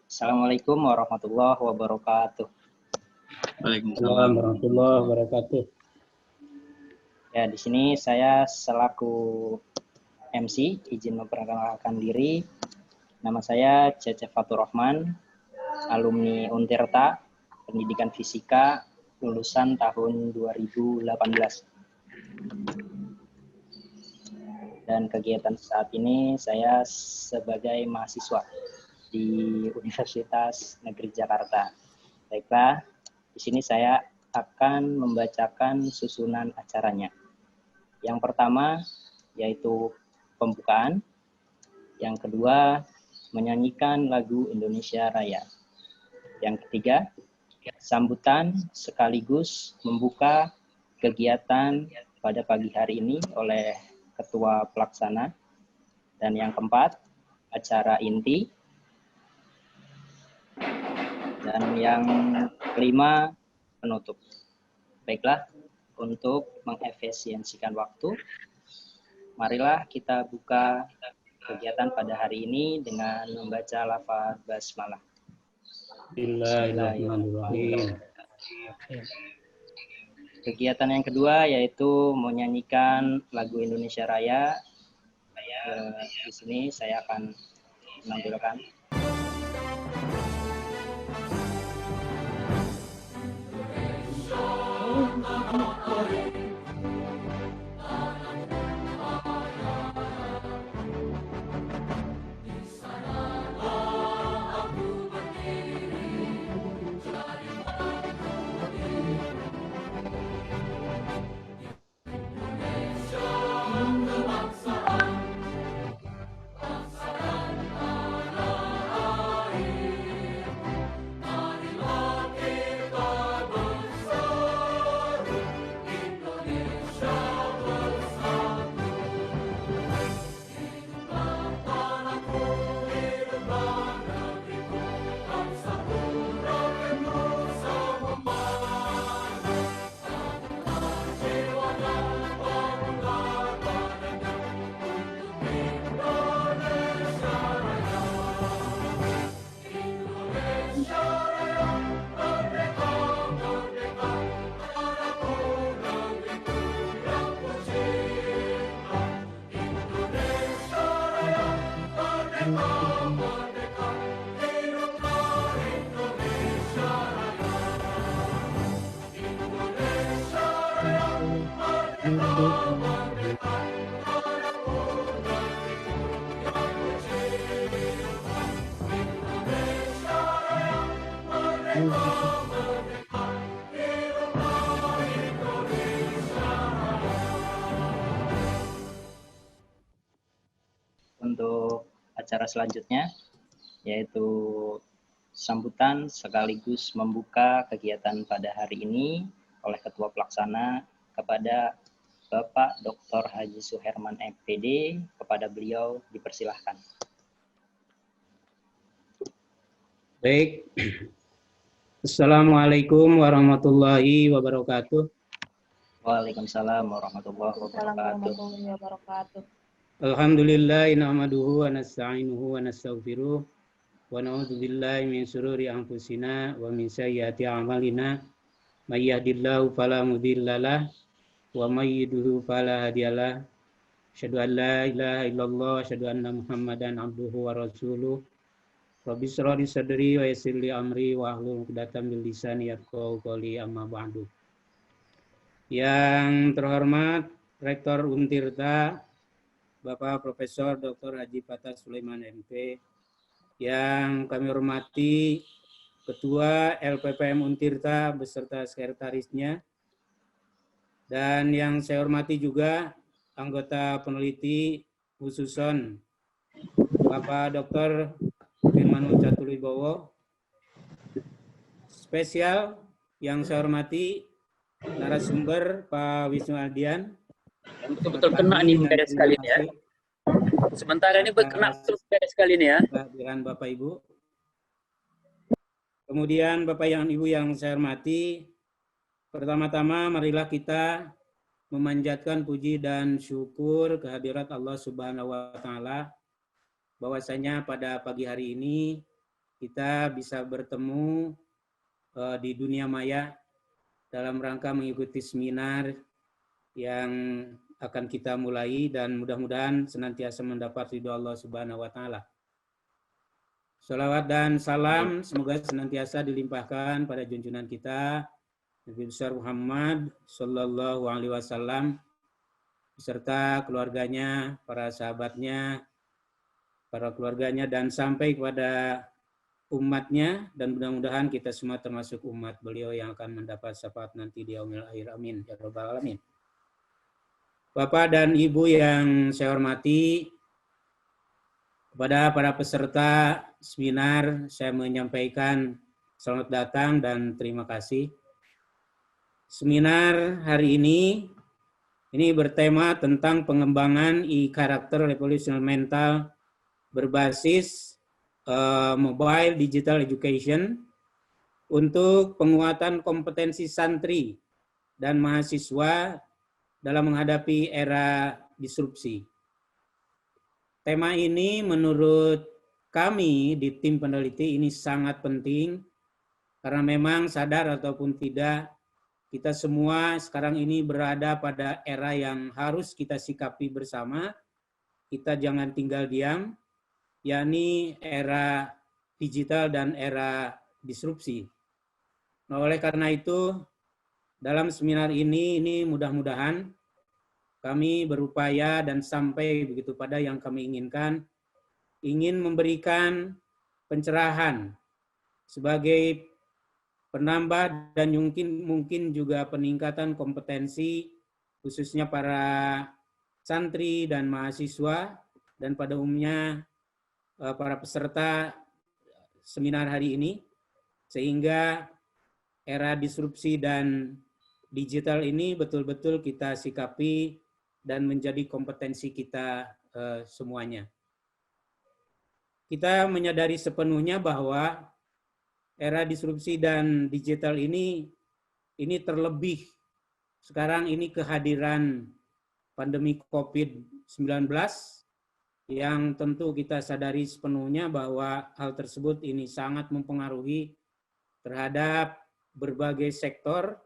Assalamualaikum warahmatullahi wabarakatuh. Waalaikumsalam warahmatullahi wabarakatuh. Ya, di sini saya selaku MC izin memperkenalkan diri. Nama saya Cecep Fatur Rahman, alumni Untirta, Pendidikan Fisika, lulusan tahun 2018. Dan kegiatan saat ini saya sebagai mahasiswa di Universitas Negeri Jakarta. Baiklah, di sini saya akan membacakan susunan acaranya. Yang pertama yaitu pembukaan, yang kedua menyanyikan lagu Indonesia Raya, yang ketiga sambutan sekaligus membuka kegiatan pada pagi hari ini oleh Ketua Pelaksana, dan yang keempat acara inti, dan yang kelima penutup. Baiklah, untuk mengefisiensikan waktu, marilah kita buka kegiatan pada hari ini dengan membaca lafaz basmalah. Bismillahirrahmanirrahim. Kegiatan yang kedua yaitu menyanyikan lagu Indonesia Raya. Di sini saya akan menampilkan. Untuk acara selanjutnya yaitu sambutan sekaligus membuka kegiatan pada hari ini oleh Ketua Pelaksana kepada Bapak Dr. Haji Suherman MPD. Kepada beliau dipersilahkan. Baik. Assalamualaikum warahmatullahi wabarakatuh. Waalaikumsalam warahmatullahi wabarakatuh. Alhamdulillah nahmaduhu wa nasta'inuhu wa nastaghfiruh wa na'udzu billahi min syururi anfusina wa min sayyiati a'malina may yahdihillahu fala mudhillalah wa may yudhlil fala hadiyalah. Asyhadu an la ilaha illallah wa asyhadu anna Muhammadan abduhu wa rasuluh. Rabbi shrah li sadri wa yassir li amri wa hlul 'uqdatam min lisani yafqahu qawli, amma ba'du. Yang terhormat Rektor Untirta Bapak Profesor Dr. Haji Fatah Sulaiman MP, yang kami hormati Ketua LPPM Untirta beserta sekretarisnya, dan yang saya hormati juga anggota peneliti khususon Bapak Dr. Firmanul Catulibowo. Spesial yang saya hormati narasumber Pak Wisnu Ardian. Betul-betul kena nih beres sekali ini ya. Sementara ini kena beres sekali ini ya. Kehadiran Bapak Ibu. Kemudian Bapak yang Ibu yang saya hormati, pertama-tama marilah kita memanjatkan puji dan syukur kehadirat Allah Subhanahu wa taala bahwasanya pada pagi hari ini kita bisa bertemu di dunia maya dalam rangka mengikuti seminar yang akan kita mulai, dan mudah-mudahan senantiasa mendapat ridho Allah Subhanahu wa taala. Salawat dan salam semoga senantiasa dilimpahkan pada junjungan kita Nabi besar Muhammad sallallahu alaihi wasallam beserta keluarganya, para sahabatnya, para keluarganya, dan sampai kepada umatnya, dan mudah-mudahan kita semua termasuk umat beliau yang akan mendapat syafaat nanti di yaumil akhir. Amin ya rabbal alamin. Bapak dan Ibu yang saya hormati, kepada para peserta seminar saya menyampaikan selamat datang dan terima kasih. Seminar hari ini bertema tentang pengembangan e-karakter revolutionary mental berbasis mobile digital education untuk penguatan kompetensi santri dan mahasiswa dalam menghadapi era disrupsi. Tema ini menurut kami di tim peneliti ini sangat penting karena memang sadar ataupun tidak, kita semua sekarang ini berada pada era yang harus kita sikapi bersama. Kita jangan tinggal diam, yakni era digital dan era disrupsi. Nah, oleh karena itu, dalam seminar ini mudah-mudahan kami berupaya dan sampai begitu pada yang kami inginkan, ingin memberikan pencerahan sebagai penambah dan mungkin juga peningkatan kompetensi khususnya para santri dan mahasiswa dan pada umumnya para peserta seminar hari ini, sehingga era disrupsi dan digital ini betul-betul kita sikapi dan menjadi kompetensi kita semuanya. Kita menyadari sepenuhnya bahwa era disrupsi dan digital ini terlebih sekarang ini kehadiran pandemi COVID-19 yang tentu kita sadari sepenuhnya bahwa hal tersebut ini sangat mempengaruhi terhadap berbagai sektor,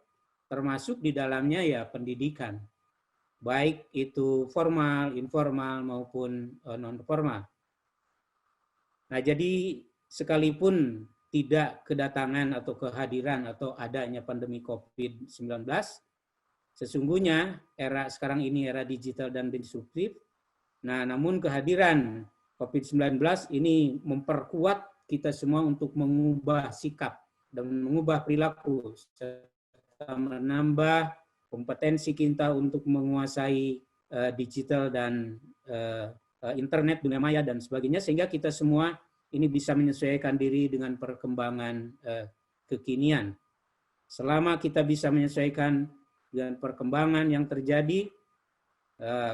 termasuk di dalamnya ya pendidikan, baik itu formal, informal maupun non-formal. Nah, jadi sekalipun tidak kedatangan atau kehadiran atau adanya pandemi COVID-19, sesungguhnya era sekarang ini era digital dan disruptif. Nah, namun kehadiran COVID-19 ini memperkuat kita semua untuk mengubah sikap dan mengubah perilaku, serta menambah kompetensi kita untuk menguasai digital dan internet, dunia maya, dan sebagainya, sehingga kita semua ini bisa menyesuaikan diri dengan perkembangan kekinian. Selama kita bisa menyesuaikan dengan perkembangan yang terjadi,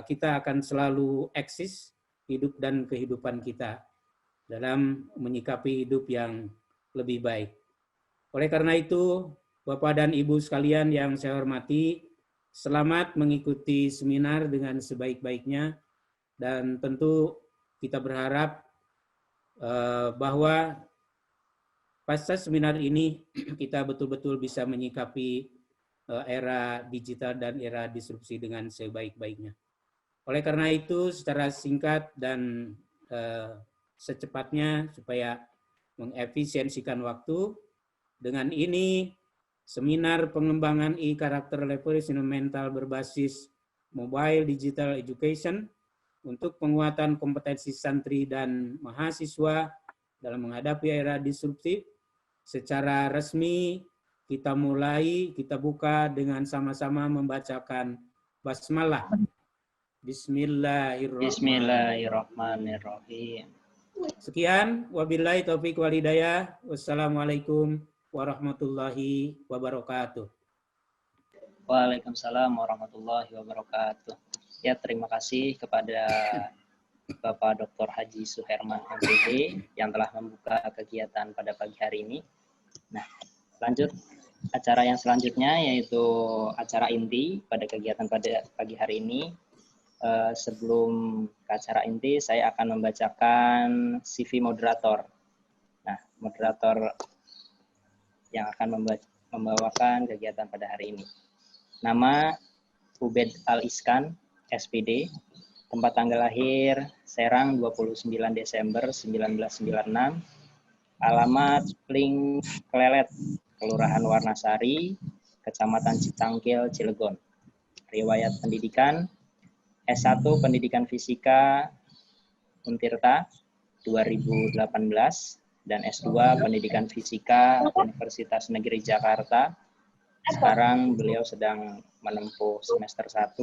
kita akan selalu eksis hidup dan kehidupan kita dalam menyikapi hidup yang lebih baik. Oleh karena itu, Bapak dan Ibu sekalian yang saya hormati, selamat mengikuti seminar dengan sebaik-baiknya, dan tentu kita berharap bahwa pasca seminar ini kita betul-betul bisa menyikapi era digital dan era disrupsi dengan sebaik-baiknya. Oleh karena itu, secara singkat dan secepatnya supaya mengefisiensikan waktu, dengan ini seminar pengembangan e-karakter revolutionary mental berbasis mobile digital education untuk penguatan kompetensi santri dan mahasiswa dalam menghadapi era disruptif secara resmi kita mulai, kita buka dengan sama-sama membacakan basmalah. Bismillahirrahmanirrahim. Sekian, wabillahi taufiq wal hidayah. Wassalamualaikum warahmatullahi wabarakatuh. Waalaikumsalam warahmatullahi wabarakatuh. Ya, terima kasih kepada Bapak Dr. Haji Suherman MPD yang telah membuka kegiatan pada pagi hari ini. Nah, lanjut acara yang selanjutnya yaitu acara inti pada kegiatan pada pagi hari ini. Sebelum ke acara inti, saya akan membacakan CV moderator. Nah, moderator yang akan membawakan kegiatan pada hari ini. Nama Ubed Al-Iskan, SPD, tempat tanggal lahir Serang 29 Desember 1996, alamat Pling Klelet, Kelurahan Warnasari, Kecamatan Citangkil, Cilegon. Riwayat pendidikan S1 Pendidikan Fisika Untirta 2018 dan S2 Pendidikan Fisika Universitas Negeri Jakarta. Sekarang beliau sedang menempuh semester 1.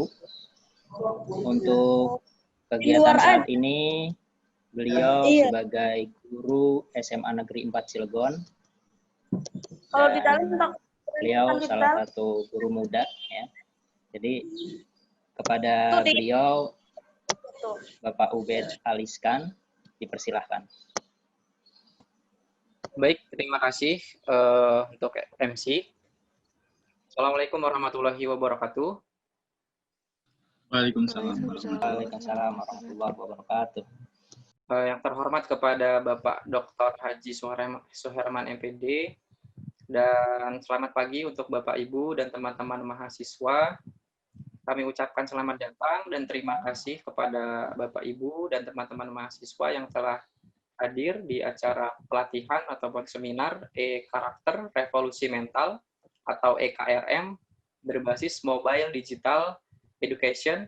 Untuk kegiatan saat ini, beliau sebagai guru SMA Negeri 4 Cilegon. Beliau salah satu guru muda, ya. Jadi kepada beliau, Bapak Ubed Al-Iskan, dipersilahkan. Baik, terima kasih untuk MC. Assalamualaikum warahmatullahi wabarakatuh. Waalaikumsalam. Waalaikumsalam warahmatullahi wabarakatuh. Yang terhormat kepada Bapak Dr. Haji Suherman MPD, dan selamat pagi untuk Bapak Ibu dan teman-teman mahasiswa. Kami ucapkan selamat datang dan terima kasih kepada Bapak Ibu dan teman-teman mahasiswa yang telah hadir di acara pelatihan ataupun seminar E-Karakter Revolusi Mental atau EKRM berbasis Mobile Digital Education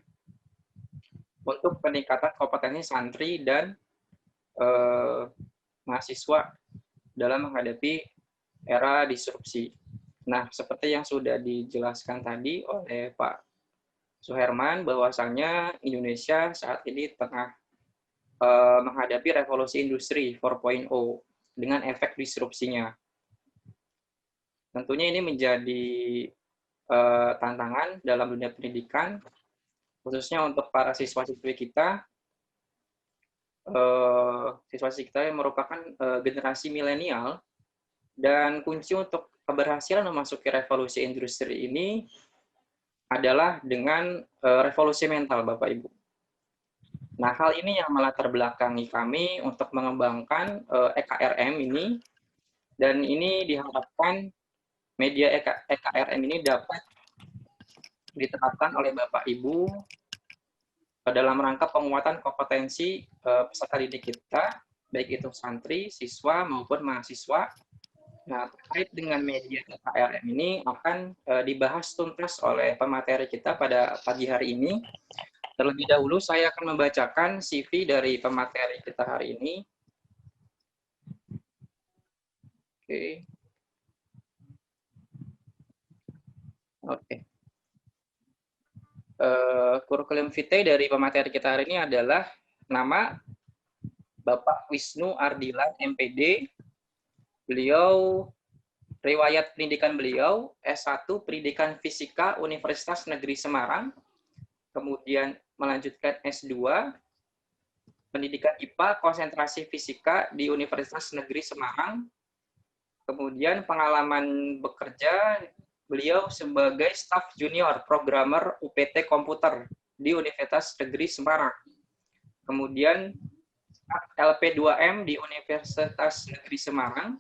untuk peningkatan kompetensi santri dan mahasiswa dalam menghadapi era disrupsi. Nah, seperti yang sudah dijelaskan tadi oleh Pak Suherman, bahwasannya Indonesia saat ini tengah menghadapi revolusi industri 4.0 dengan efek disrupsinya. Tentunya ini menjadi tantangan dalam dunia pendidikan, khususnya untuk para siswa-siswi kita. Siswa-siswi kita yang merupakan generasi milenial, dan kunci untuk keberhasilan memasuki revolusi industri ini adalah dengan revolusi mental, Bapak Ibu. Nah, hal ini yang melatar belakangi kami untuk mengembangkan EKRM ini, dan ini diharapkan media EKRM ini dapat diterapkan oleh Bapak Ibu dalam rangka penguatan kompetensi peserta didik kita, baik itu santri, siswa, maupun mahasiswa. Nah, terkait dengan media EKRM ini akan dibahas tuntas oleh pemateri kita pada pagi hari ini. Terlebih dahulu saya akan membacakan CV dari pemateri kita hari ini. Oke. Kurikulum vitae dari pemateri kita hari ini adalah nama Bapak Wisnu Ardilan MPD. Beliau, riwayat pendidikan beliau, S1 Pendidikan Fisika Universitas Negeri Semarang, kemudian melanjutkan S2 Pendidikan IPA Konsentrasi Fisika di Universitas Negeri Semarang, kemudian pengalaman bekerja beliau sebagai staf junior programmer UPT Komputer di Universitas Negeri Semarang, kemudian LP2M di Universitas Negeri Semarang.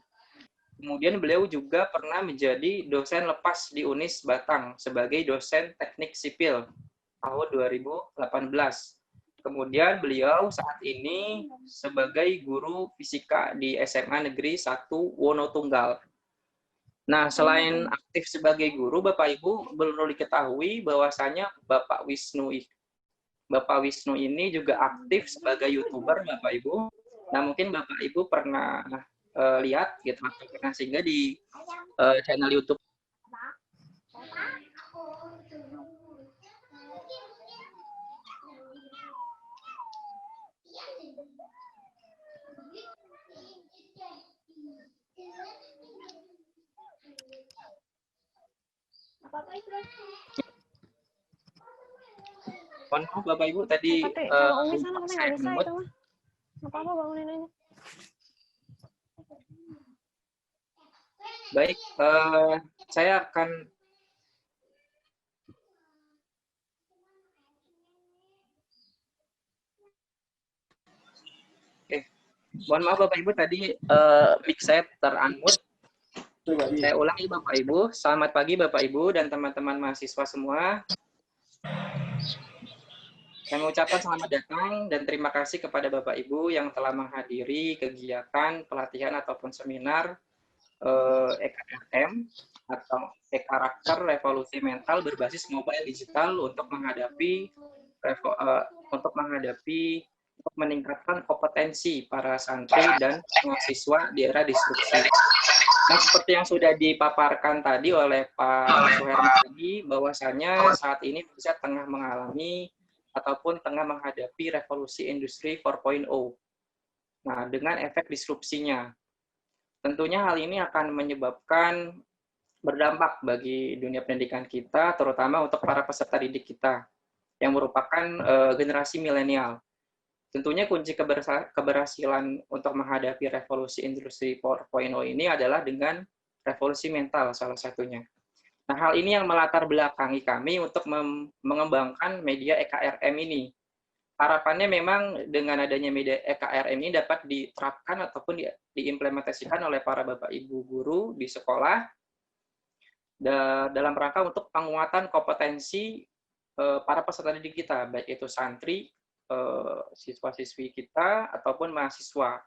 Kemudian beliau juga pernah menjadi dosen lepas di Unis Batang sebagai dosen teknik sipil tahun 2018. Kemudian beliau saat ini sebagai guru fisika di SMA Negeri 1 Wonotunggal. Nah, selain aktif sebagai guru, Bapak Ibu perlu diketahui bahwasanya Bapak Wisnu ini juga aktif sebagai YouTuber, Bapak Ibu. Nah, mungkin Bapak Ibu pernah lihat gitu, pernah singgah di channel YouTube. Mohon maaf Bapak Ibu tadi saya menurut. Apa-apa bangunin aja. Baik, saya akan Mohon maaf Bapak Ibu tadi mic saya ter-unmute. Saya ulangi Bapak Ibu. Selamat pagi Bapak Ibu dan teman-teman mahasiswa semua. Saya mengucapkan selamat datang dan terima kasih kepada Bapak Ibu yang telah menghadiri kegiatan pelatihan ataupun seminar EKRM atau e-karakter revolusi mental berbasis mobile digital untuk menghadapi untuk meningkatkan kompetensi para santri dan mahasiswa di era disrupsi. Nah, seperti yang sudah dipaparkan tadi oleh Pak Suherman tadi, bahwasanya saat ini Indonesia tengah mengalami ataupun tengah menghadapi revolusi industri 4.0. Nah, dengan efek disrupsinya. Tentunya hal ini akan menyebabkan berdampak bagi dunia pendidikan kita, terutama untuk para peserta didik kita yang merupakan generasi milenial. Tentunya kunci keberhasilan untuk menghadapi revolusi industri 4.0 ini adalah dengan revolusi mental salah satunya. Nah, hal ini yang melatar belakangi kami untuk mengembangkan media EKRM ini. Harapannya memang dengan adanya media EKRM ini dapat diterapkan ataupun diimplementasikan oleh para Bapak Ibu guru di sekolah dalam rangka untuk penguatan kompetensi para peserta didik kita, baik itu santri, siswa-siswi kita, ataupun mahasiswa.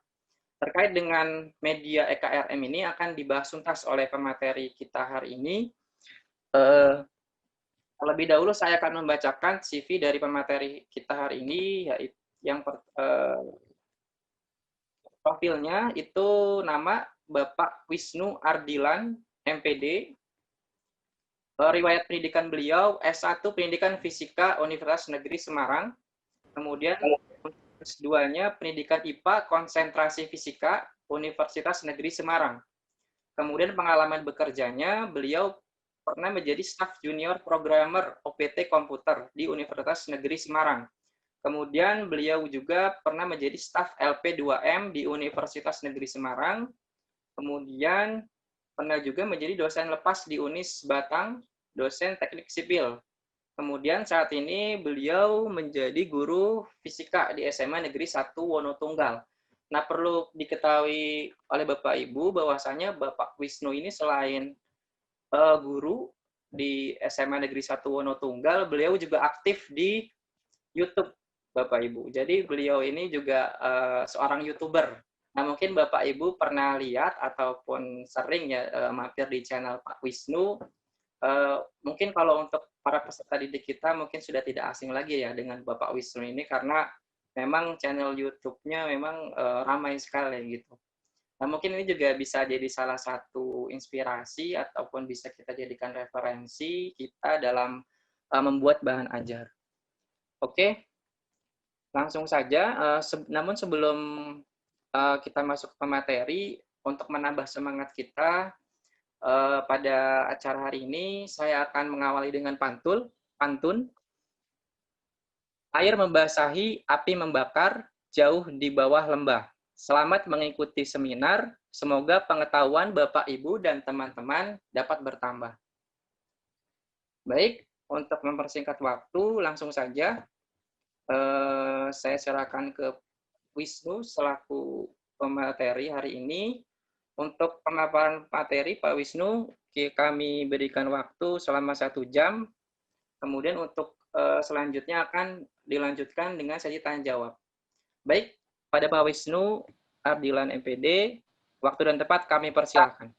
Terkait dengan media EKRM ini akan dibahas tuntas oleh pemateri kita hari ini. Terlebih dahulu saya akan membacakan CV dari pemateri kita hari ini, yaitu yang profilnya itu nama Bapak Wisnu Ardilan, MPD, riwayat pendidikan beliau S1 Pendidikan Fisika Universitas Negeri Semarang, kemudian S2-nya Pendidikan IPA Konsentrasi Fisika Universitas Negeri Semarang. Kemudian pengalaman bekerjanya, beliau pernah menjadi staf junior programmer OPT komputer di Universitas Negeri Semarang. Kemudian beliau juga pernah menjadi staf LP2M di Universitas Negeri Semarang. Kemudian pernah juga menjadi dosen lepas di Unis Batang, dosen teknik sipil. Kemudian saat ini beliau menjadi guru fisika di SMA Negeri 1 Wonotunggal. Nah, perlu diketahui oleh Bapak Ibu bahwasanya Bapak Wisnu ini selain guru di SMA Negeri 1 Wonotunggal, beliau juga aktif di YouTube, Bapak Ibu. Jadi beliau ini juga seorang YouTuber. Nah, mungkin Bapak Ibu pernah lihat ataupun sering ya mampir di channel Pak Wisnu. Mungkin kalau untuk para peserta didik kita mungkin sudah tidak asing lagi ya dengan Bapak Wisnu ini karena memang channel YouTube-nya memang ramai sekali gitu. Nah, mungkin ini juga bisa jadi salah satu inspirasi ataupun bisa kita jadikan referensi kita dalam membuat bahan ajar. Oke, langsung saja. Namun sebelum kita masuk ke materi, untuk menambah semangat kita pada acara hari ini, saya akan mengawali dengan pantun. Air membasahi, api membakar, jauh di bawah lembah. Selamat mengikuti seminar, semoga pengetahuan Bapak, Ibu, dan teman-teman dapat bertambah. Baik, untuk mempersingkat waktu, langsung saja saya serahkan ke Wisnu selaku pemateri hari ini. Untuk pemaparan materi, Pak Wisnu, kami berikan waktu selama 1 jam. Kemudian untuk selanjutnya akan dilanjutkan dengan sesi tanya-jawab. Baik, pada Pak Wisnu Ardilan MPD, waktu dan tempat kami persilahkan.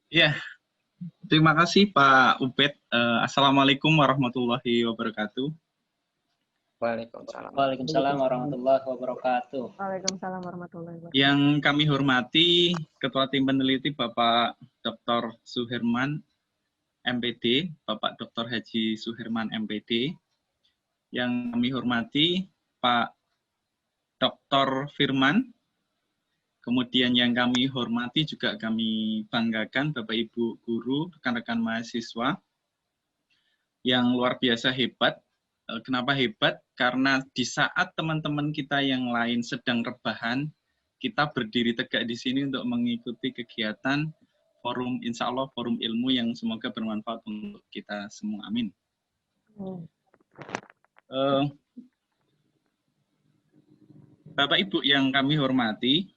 Ya, terima kasih Pak Ubed. Assalamualaikum warahmatullahi wabarakatuh. Waalaikumsalam. Waalaikumsalam warahmatullahi wabarakatuh. Waalaikumsalam warahmatullahi wabarakatuh. Yang kami hormati Ketua Tim Peneliti Bapak Dr. Suherman MPD, Bapak Dr. Haji Suherman MPD. Yang kami hormati Pak Dr. Firman. Kemudian yang kami hormati juga kami banggakan Bapak Ibu guru, rekan-rekan mahasiswa yang luar biasa hebat. Kenapa hebat? Karena di saat teman-teman kita yang lain sedang rebahan, kita berdiri tegak di sini untuk mengikuti kegiatan forum, insya Allah forum ilmu yang semoga bermanfaat untuk kita semua. Amin. Bapak Ibu yang kami hormati,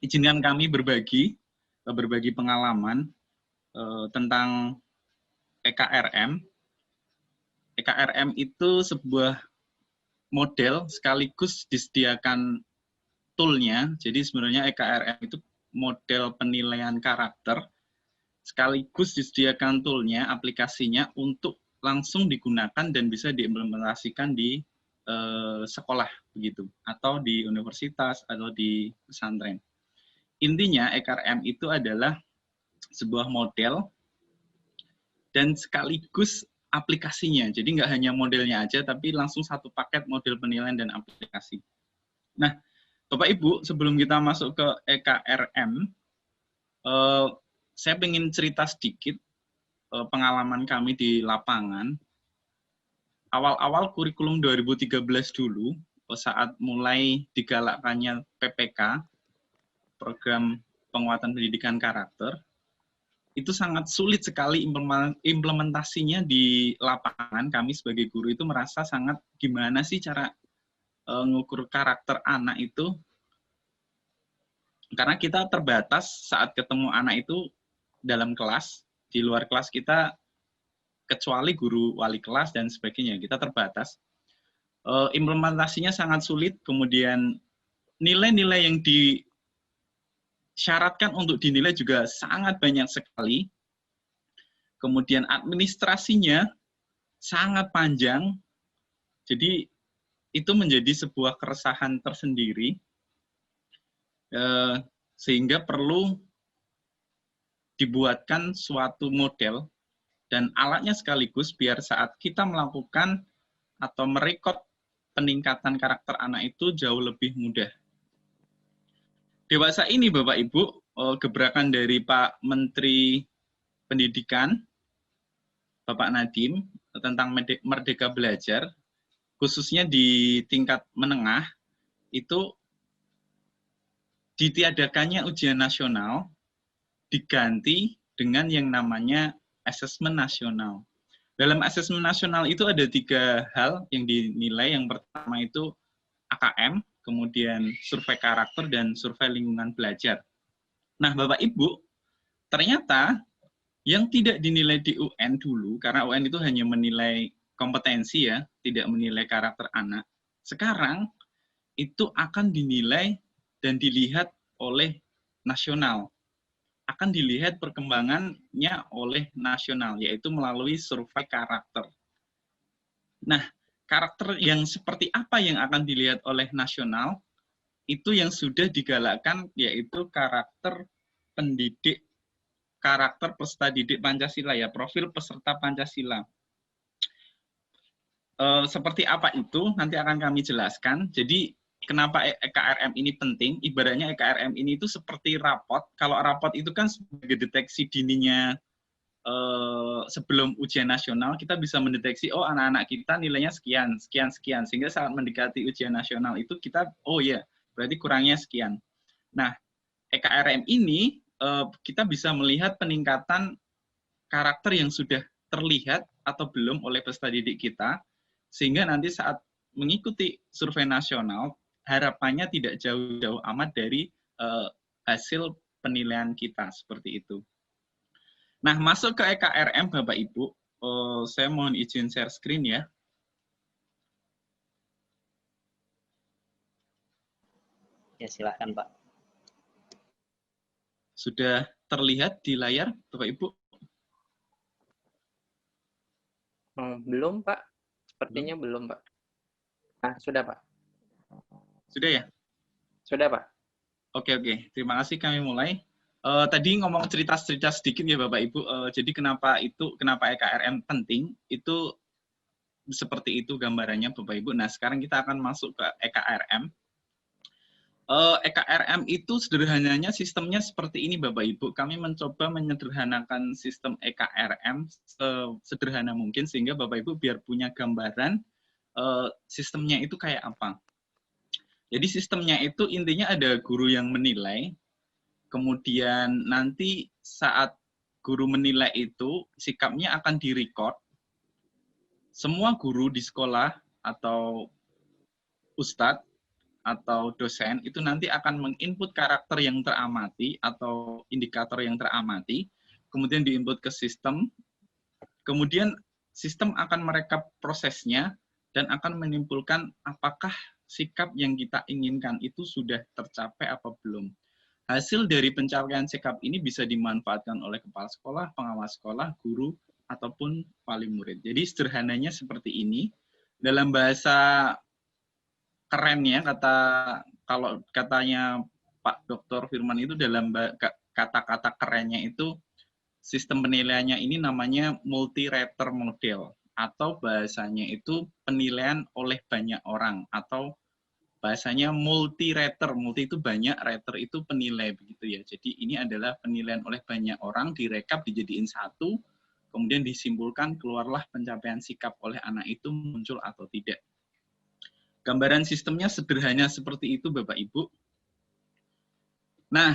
izinkan kami berbagi pengalaman tentang EKRM. EKRM itu sebuah model sekaligus disediakan toolnya. Jadi sebenarnya EKRM itu model penilaian karakter sekaligus disediakan toolnya, aplikasinya untuk langsung digunakan dan bisa diimplementasikan di sekolah begitu, atau di universitas atau di pesantren. Intinya EKRM itu adalah sebuah model dan sekaligus aplikasinya. Jadi nggak hanya modelnya aja, tapi langsung satu paket model penilaian dan aplikasi. Nah, Bapak Ibu, sebelum kita masuk ke EKRM, saya ingin cerita sedikit pengalaman kami di lapangan. Awal-awal kurikulum 2013 dulu, saat mulai digalakkannya PPK, Program Penguatan Pendidikan Karakter, itu sangat sulit sekali implementasinya di lapangan. Kami sebagai guru itu merasa sangat gimana sih cara ngukur karakter anak itu, karena kita terbatas saat ketemu anak itu dalam kelas, di luar kelas kita kecuali guru wali kelas dan sebagainya, kita terbatas. Implementasinya sangat sulit, kemudian nilai-nilai yang disyaratkan untuk dinilai juga sangat banyak sekali. Kemudian administrasinya sangat panjang, jadi itu menjadi sebuah keresahan tersendiri, sehingga perlu dibuatkan suatu model dan alatnya sekaligus biar saat kita melakukan atau merekod peningkatan karakter anak itu jauh lebih mudah. Dewasa ini Bapak Ibu, gebrakan dari Pak Menteri Pendidikan, Bapak Nadiem, tentang Merdeka Belajar, khususnya di tingkat menengah, itu ditiadakannya ujian nasional diganti dengan yang namanya asesmen nasional. Dalam asesmen nasional itu ada 3 hal yang dinilai. Yang pertama itu AKM, kemudian survei karakter, dan survei lingkungan belajar. Nah, Bapak Ibu, ternyata yang tidak dinilai di UN dulu, karena UN itu hanya menilai kompetensi ya, tidak menilai karakter anak. Sekarang itu akan dinilai dan dilihat oleh nasional. Akan dilihat perkembangannya oleh nasional, yaitu melalui survei karakter. Nah, karakter yang seperti apa yang akan dilihat oleh nasional, itu yang sudah digalakkan, yaitu karakter pendidik, karakter peserta didik Pancasila ya, profil peserta Pancasila. Seperti apa itu, nanti akan kami jelaskan. Jadi, kenapa EKRM ini penting? Ibaratnya EKRM ini itu seperti rapot. Kalau rapot itu kan sebagai deteksi dininya sebelum ujian nasional, kita bisa mendeteksi, oh anak-anak kita nilainya sekian, sekian, sekian. Sehingga saat mendekati ujian nasional itu kita, oh ya, berarti kurangnya sekian. Nah, EKRM ini kita bisa melihat peningkatan karakter yang sudah terlihat atau belum oleh peserta didik kita, sehingga nanti saat mengikuti survei nasional, harapannya tidak jauh-jauh amat dari hasil penilaian kita, seperti itu. Nah, masuk ke EKRM, Bapak Ibu, saya mohon izin share screen ya. Ya, silahkan Pak. Sudah terlihat di layar, Bapak Ibu? Belum, Pak. Sepertinya belum, Pak. Nah, sudah, Pak. Sudah ya? Sudah, Pak. Oke. Terima kasih, kami mulai. Tadi ngomong cerita-cerita sedikit ya Bapak Ibu. Jadi kenapa EKRM penting, itu seperti itu gambarannya Bapak Ibu. Nah, sekarang kita akan masuk ke EKRM. EKRM itu sederhananya sistemnya seperti ini Bapak Ibu. Kami mencoba menyederhanakan sistem EKRM sesederhana mungkin sehingga Bapak Ibu biar punya gambaran sistemnya itu kayak apa. Jadi sistemnya itu intinya ada guru yang menilai, kemudian nanti saat guru menilai itu sikapnya akan direcord. Semua guru di sekolah atau ustadz atau dosen itu nanti akan menginput karakter yang teramati atau indikator yang teramati, kemudian diinput ke sistem, kemudian sistem akan merekap prosesnya dan akan menimbulkan apakah sikap yang kita inginkan itu sudah tercapai apa belum. Hasil dari pencapaian sikap ini bisa dimanfaatkan oleh kepala sekolah, pengawas sekolah, guru, ataupun wali murid. Jadi sederhananya seperti ini. Dalam bahasa kerennya, kalau katanya Pak Dr. Firman itu dalam kata-kata kerennya itu sistem penilaiannya ini namanya multi-rater model atau bahasanya itu penilaian oleh banyak orang atau bahasanya multi-rater. Multi itu banyak, rater itu penilai begitu ya. Jadi ini adalah penilaian oleh banyak orang, direkap dijadiin satu, kemudian disimpulkan keluarlah pencapaian sikap oleh anak itu muncul atau tidak. Gambaran sistemnya sederhana seperti itu, Bapak Ibu. Nah,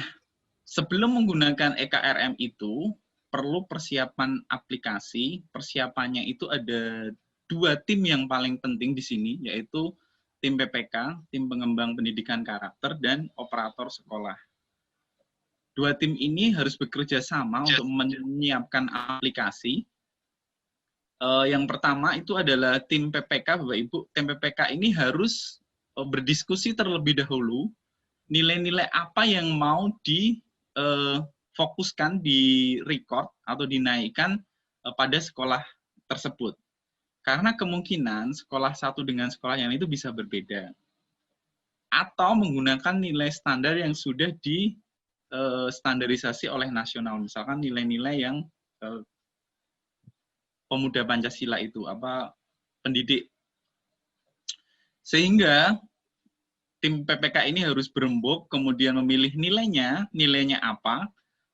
sebelum menggunakan EKRM itu, perlu persiapan aplikasi. Persiapannya itu ada 2 tim yang paling penting di sini, yaitu tim PPK, tim pengembang pendidikan karakter, dan operator sekolah. 2 tim ini harus bekerja sama untuk menyiapkan aplikasi. Yang pertama itu adalah tim PPK, Bapak Ibu. Tim PPK ini harus berdiskusi terlebih dahulu nilai-nilai apa yang mau difokuskan, di record atau dinaikkan pada sekolah tersebut. Karena kemungkinan sekolah satu dengan sekolah yang itu bisa berbeda. Atau menggunakan nilai standar yang sudah distandarisasi oleh nasional. Misalkan nilai-nilai yang pemuda Pancasila itu, pendidik. Sehingga tim PPK ini harus berembuk, kemudian memilih nilainya apa,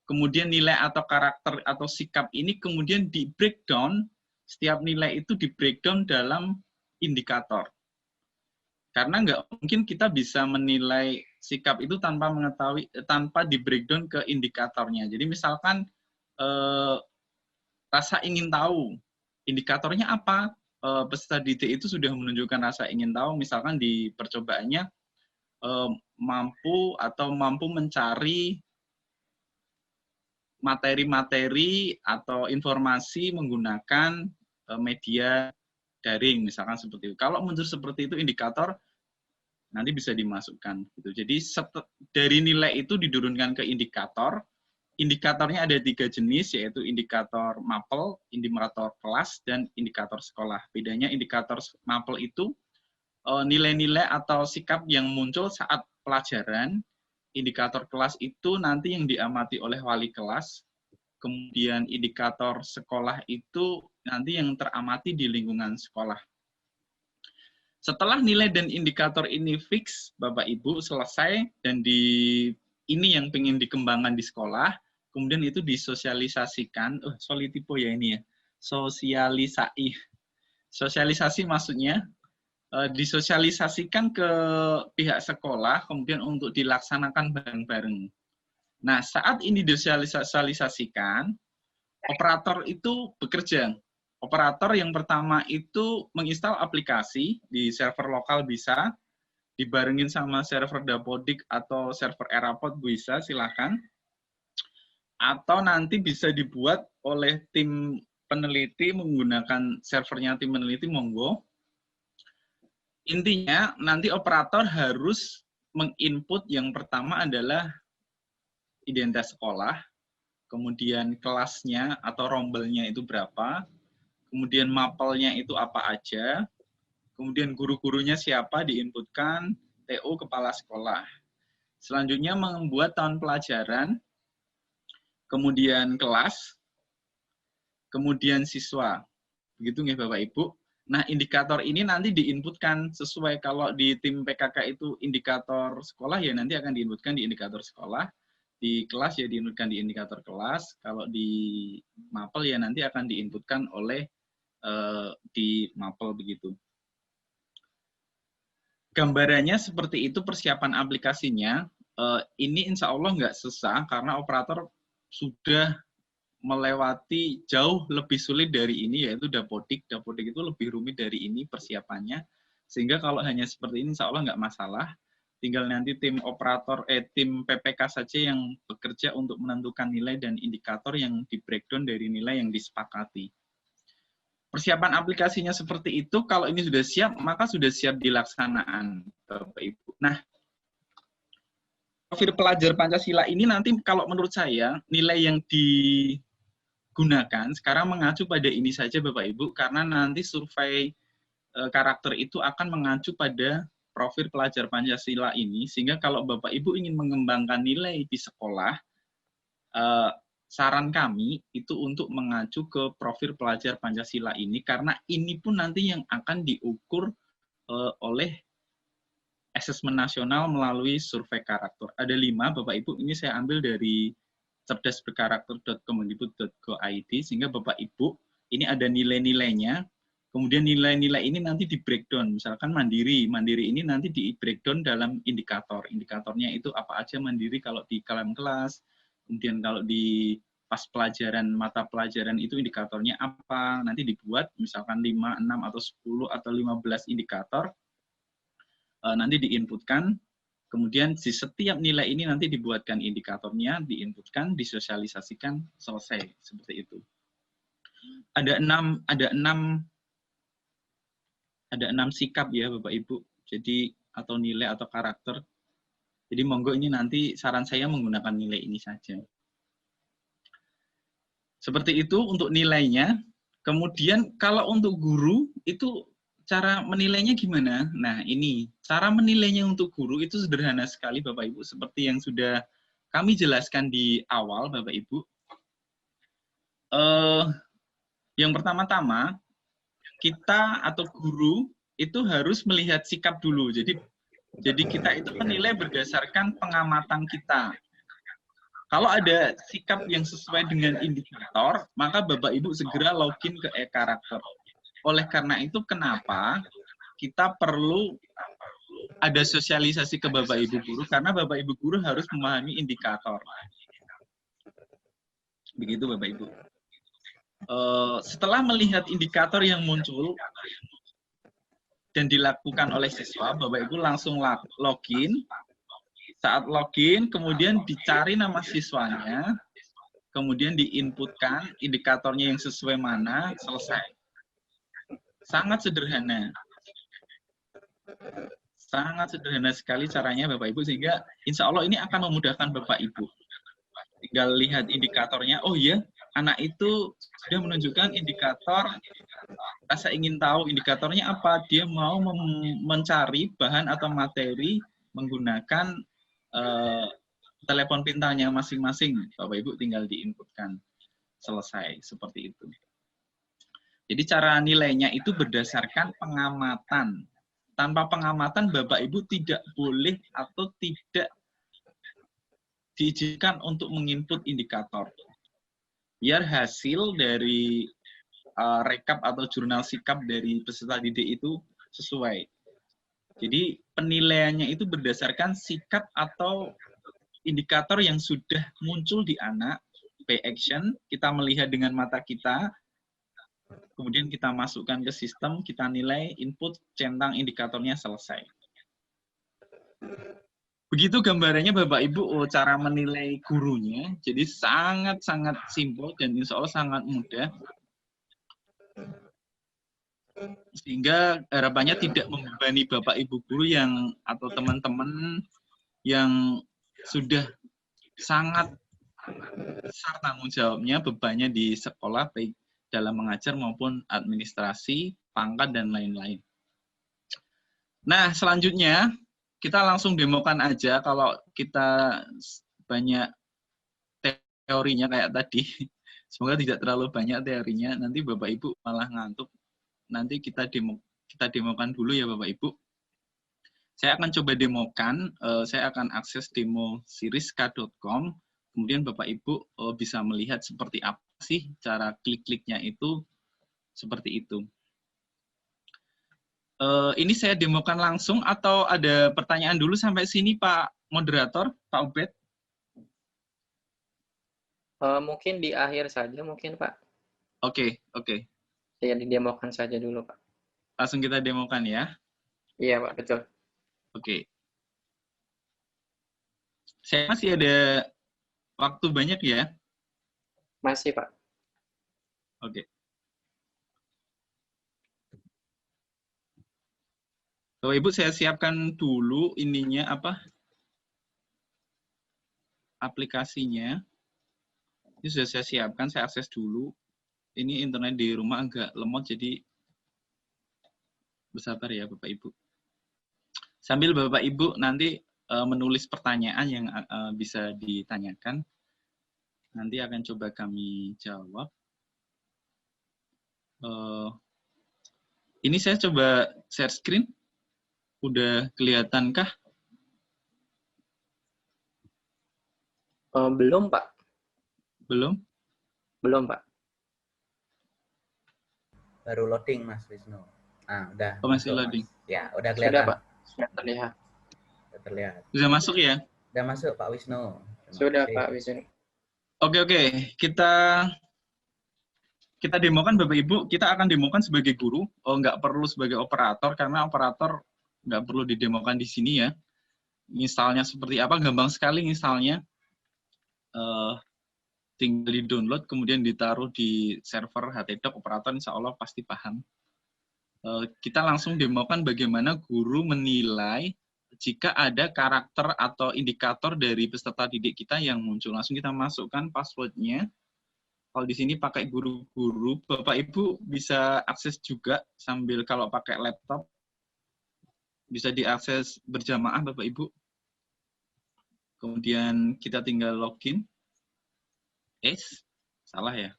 kemudian nilai atau karakter atau sikap ini kemudian di breakdown, setiap nilai itu di breakdown dalam indikator. Karena nggak mungkin kita bisa menilai sikap itu tanpa di breakdown ke indikatornya. Jadi misalkan rasa ingin tahu, indikatornya apa? Peserta didik itu sudah menunjukkan rasa ingin tahu, misalkan di percobaannya mampu mencari materi-materi atau informasi menggunakan media daring, misalkan seperti itu. Kalau muncul seperti itu indikator, nanti bisa dimasukkan. Gitu. Jadi dari nilai itu diturunkan ke indikator. Indikatornya ada 3 jenis, yaitu indikator MAPEL, indikator kelas, dan indikator sekolah. Bedanya indikator MAPEL itu nilai-nilai atau sikap yang muncul saat pelajaran. Indikator kelas itu nanti yang diamati oleh wali kelas. Kemudian indikator sekolah itu nanti yang teramati di lingkungan sekolah. Setelah nilai dan indikator ini fix, Bapak Ibu, selesai, dan ini yang ingin dikembangkan di sekolah, kemudian itu disosialisasikan, solitipo ya ini ya, sosialisasi maksudnya, disosialisasikan ke pihak sekolah, kemudian untuk dilaksanakan bareng-bareng. Nah, saat ini disosialisasikan, operator itu bekerja. Operator yang pertama itu menginstal aplikasi di server lokal bisa, dibarengin sama server Dapodik atau server Erapod bisa, silakan. Atau nanti bisa dibuat oleh tim peneliti menggunakan servernya tim peneliti, monggo. Intinya nanti operator harus menginput yang pertama adalah identitas sekolah, kemudian kelasnya atau rombelnya itu berapa, kemudian mapelnya itu apa aja, kemudian guru-gurunya siapa diinputkan, TO kepala sekolah. Selanjutnya membuat tahun pelajaran, kemudian kelas, kemudian siswa. Begitu nggih Bapak Ibu. Nah, indikator ini nanti diinputkan sesuai, kalau di tim PKK itu indikator sekolah ya nanti akan diinputkan di indikator sekolah, di kelas ya diinputkan di indikator kelas, kalau di mapel ya nanti akan diinputkan oleh di mapel begitu. Gambarannya seperti itu persiapan aplikasinya. Ini insya Allah nggak susah karena operator sudah melewati jauh lebih sulit dari ini, yaitu Dapodik. Dapodik itu lebih rumit dari ini persiapannya. Sehingga kalau hanya seperti ini insya Allah nggak masalah. Tinggal nanti tim tim PPK saja yang bekerja untuk menentukan nilai dan indikator yang di breakdown dari nilai yang disepakati. Persiapan aplikasinya seperti itu, kalau ini sudah siap, maka sudah siap dilaksanaan, Bapak Ibu. Nah, profil pelajar Pancasila ini nanti kalau menurut saya, nilai yang digunakan sekarang mengacu pada ini saja, Bapak Ibu, karena nanti survei karakter itu akan mengacu pada profil pelajar Pancasila ini, sehingga kalau Bapak Ibu ingin mengembangkan nilai di sekolah, saran kami itu untuk mengacu ke profil pelajar Pancasila ini, karena ini pun nanti yang akan diukur oleh asesmen nasional melalui survei karakter. Ada 5, Bapak Ibu, ini saya ambil dari cerdasberkarakter.kemendikbud.go.id, sehingga Bapak Ibu, ini ada nilai-nilainya, kemudian nilai-nilai ini nanti di breakdown, misalkan mandiri ini nanti di breakdown dalam indikator. Indikatornya itu apa aja mandiri kalau di dalam kelas, kemudian kalau di pas pelajaran, mata pelajaran itu indikatornya apa, nanti dibuat misalkan 5, 6, atau 10, atau 15 indikator, nanti diinputkan, kemudian di setiap nilai ini nanti dibuatkan indikatornya, diinputkan, disosialisasikan, selesai, seperti itu. Ada 6 sikap ya Bapak Ibu, jadi atau nilai atau karakter. Jadi monggo ini nanti saran saya menggunakan nilai ini saja. Seperti itu untuk nilainya. Kemudian kalau untuk guru itu cara menilainya gimana? Nah ini cara menilainya untuk guru itu sederhana sekali Bapak Ibu, seperti yang sudah kami jelaskan di awal Bapak Ibu. Yang pertama-tama kita atau guru itu harus melihat sikap dulu. Jadi kita itu menilai berdasarkan pengamatan kita. Kalau ada sikap yang sesuai dengan indikator, maka Bapak Ibu segera login ke e-karakter. Oleh karena itu, kenapa kita perlu ada sosialisasi ke Bapak Ibu guru? Karena Bapak Ibu guru harus memahami indikator. Begitu Bapak Ibu. Setelah melihat indikator yang muncul dan dilakukan oleh siswa, Bapak Ibu langsung login. Saat login, kemudian dicari nama siswanya, kemudian diinputkan indikatornya yang sesuai mana, selesai. Sangat sederhana. Sangat sederhana sekali caranya Bapak Ibu, sehingga insya Allah ini akan memudahkan Bapak Ibu. Tinggal lihat indikatornya, oh iya, anak itu sudah menunjukkan indikator, rasa ingin tahu indikatornya apa, dia mau mencari bahan atau materi menggunakan telepon pintarnya masing-masing, Bapak Ibu tinggal diinputkan, selesai, seperti itu. Jadi cara nilainya itu berdasarkan pengamatan. Tanpa pengamatan Bapak Ibu tidak boleh atau tidak diizinkan untuk menginput indikator. Biar hasil dari rekap atau jurnal sikap dari peserta didik itu sesuai. Jadi penilaiannya itu berdasarkan sikap atau indikator yang sudah muncul di anak, pay action, kita melihat dengan mata kita, kemudian kita masukkan ke sistem, kita nilai, input, centang indikatornya, selesai. Begitu gambarannya Bapak Ibu, cara menilai gurunya, jadi sangat-sangat simpel dan insya Allah sangat mudah. Sehingga harapannya tidak membebani Bapak Ibu guru yang atau teman-teman yang sudah sangat besar tanggung jawabnya, bebannya di sekolah, baik dalam mengajar maupun administrasi, pangkat, dan lain-lain. Nah, selanjutnya kita langsung demokan aja. Kalau kita banyak teorinya kayak tadi, semoga tidak terlalu banyak teorinya, nanti Bapak Ibu malah ngantuk. Nanti kita demokan dulu ya Bapak Ibu. Saya akan coba demokan, saya akan akses demo siriska.com, kemudian Bapak Ibu bisa melihat seperti apa sih cara klik-kliknya itu, seperti itu. Ini saya demokan langsung atau ada pertanyaan dulu sampai sini Pak Moderator, Pak Ubed? Mungkin di akhir saja mungkin Pak. Oke. Ya, didemokan saja dulu Pak. Langsung kita demokan ya. Iya, Pak, betul. Oke. Saya masih ada waktu banyak ya? Masih, Pak. Oke. Bapak Ibu, saya siapkan dulu ininya apa? Aplikasinya. Ini sudah saya siapkan, saya akses dulu. Ini internet di rumah agak lemot, jadi bersabar ya Bapak Ibu. Sambil Bapak Ibu nanti menulis pertanyaan yang bisa ditanyakan, nanti akan coba kami jawab. Ini saya coba share screen. Udah kelihatankah? Belum, Pak. Belum? Belum, Pak. Baru loading, Mas Wisnu. Udah. Oh, masih masuk, loading. Mas. Ya, udah Sudah, kelihatan. Pak. Sudah terlihat. Sudah terlihat. Sudah masuk ya? Udah masuk, Pak Wisnu. Terima Sudah, kasih. Pak Wisnu. Oke. Kita demokan Bapak Ibu, kita akan demokan sebagai guru, nggak perlu sebagai operator, karena operator nggak perlu didemokan di sini ya. Installnya seperti apa, gampang sekali installnya. Tinggal di-download, kemudian ditaruh di server HTDoc, operator insya Allah pasti paham. Kita langsung demokan bagaimana guru menilai jika ada karakter atau indikator dari peserta didik kita yang muncul. Langsung kita masukkan passwordnya. Kalau di sini pakai guru-guru, Bapak Ibu bisa akses juga sambil kalau pakai laptop, bisa diakses berjamaah Bapak Ibu. Kemudian kita tinggal login. Salah ya.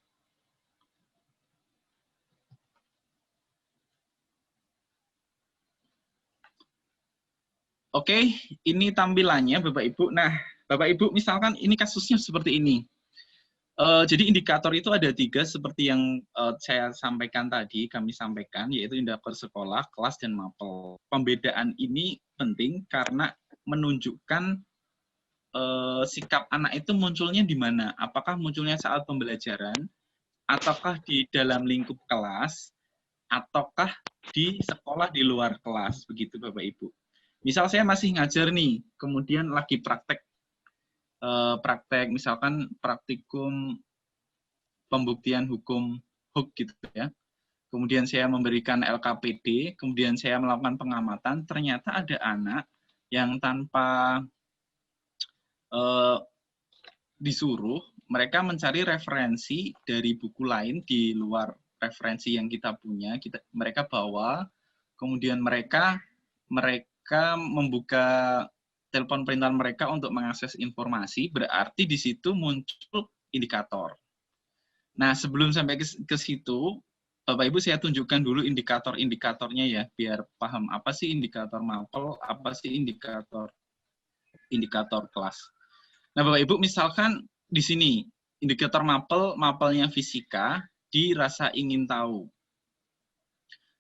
Oke, ini tampilannya Bapak Ibu. Nah, Bapak Ibu misalkan ini kasusnya seperti ini. Jadi indikator itu ada 3 seperti yang saya sampaikan tadi, kami sampaikan, yaitu indikator sekolah, kelas, dan mapel. Pembedaan ini penting karena menunjukkan sikap anak itu munculnya di mana. Apakah munculnya saat pembelajaran, ataukah di dalam lingkup kelas, ataukah di sekolah di luar kelas, begitu Bapak Ibu. Misal saya masih ngajar nih, kemudian lagi praktek misalkan praktikum pembuktian hukum HUK gitu ya. Kemudian saya memberikan LKPD, kemudian saya melakukan pengamatan, ternyata ada anak yang tanpa disuruh, mereka mencari referensi dari buku lain di luar referensi yang kita punya, mereka bawa, kemudian mereka membuka telepon perintahan mereka untuk mengakses informasi, berarti di situ muncul indikator. Nah, sebelum sampai ke situ, Bapak Ibu saya tunjukkan dulu indikator-indikatornya ya, biar paham apa sih indikator mapel, apa sih indikator kelas. Nah, Bapak Ibu misalkan di sini indikator mapelnya fisika di rasa ingin tahu.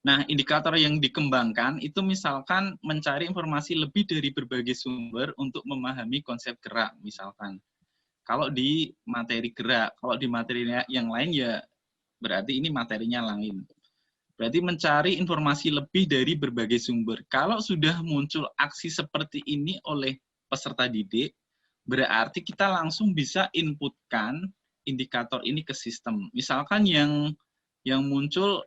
Nah, indikator yang dikembangkan itu misalkan mencari informasi lebih dari berbagai sumber untuk memahami konsep gerak misalkan. Kalau di materi gerak, kalau di materi yang lain ya berarti ini materinya lain. Berarti mencari informasi lebih dari berbagai sumber. Kalau sudah muncul aksi seperti ini oleh peserta didik, berarti kita langsung bisa inputkan indikator ini ke sistem. Misalkan yang muncul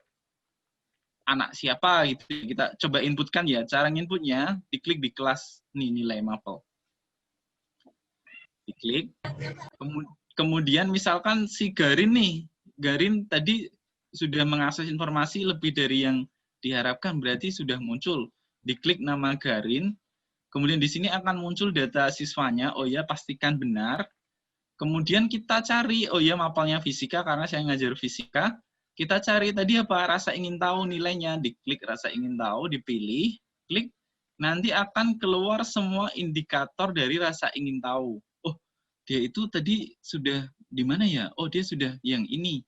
anak siapa gitu, kita coba inputkan ya. Cara inputnya diklik di kelas nih nilai mapel. Diklik. Kemudian misalkan si Garin tadi sudah mengakses informasi lebih dari yang diharapkan, berarti sudah muncul. Diklik nama Garin, kemudian di sini akan muncul data siswanya, oh ya pastikan benar. Kemudian kita cari, oh ya mapelnya fisika, karena saya ngajar fisika, kita cari tadi apa, rasa ingin tahu nilainya, diklik rasa ingin tahu, dipilih, klik, nanti akan keluar semua indikator dari rasa ingin tahu. Dia itu tadi sudah di mana ya? Oh, dia sudah yang ini.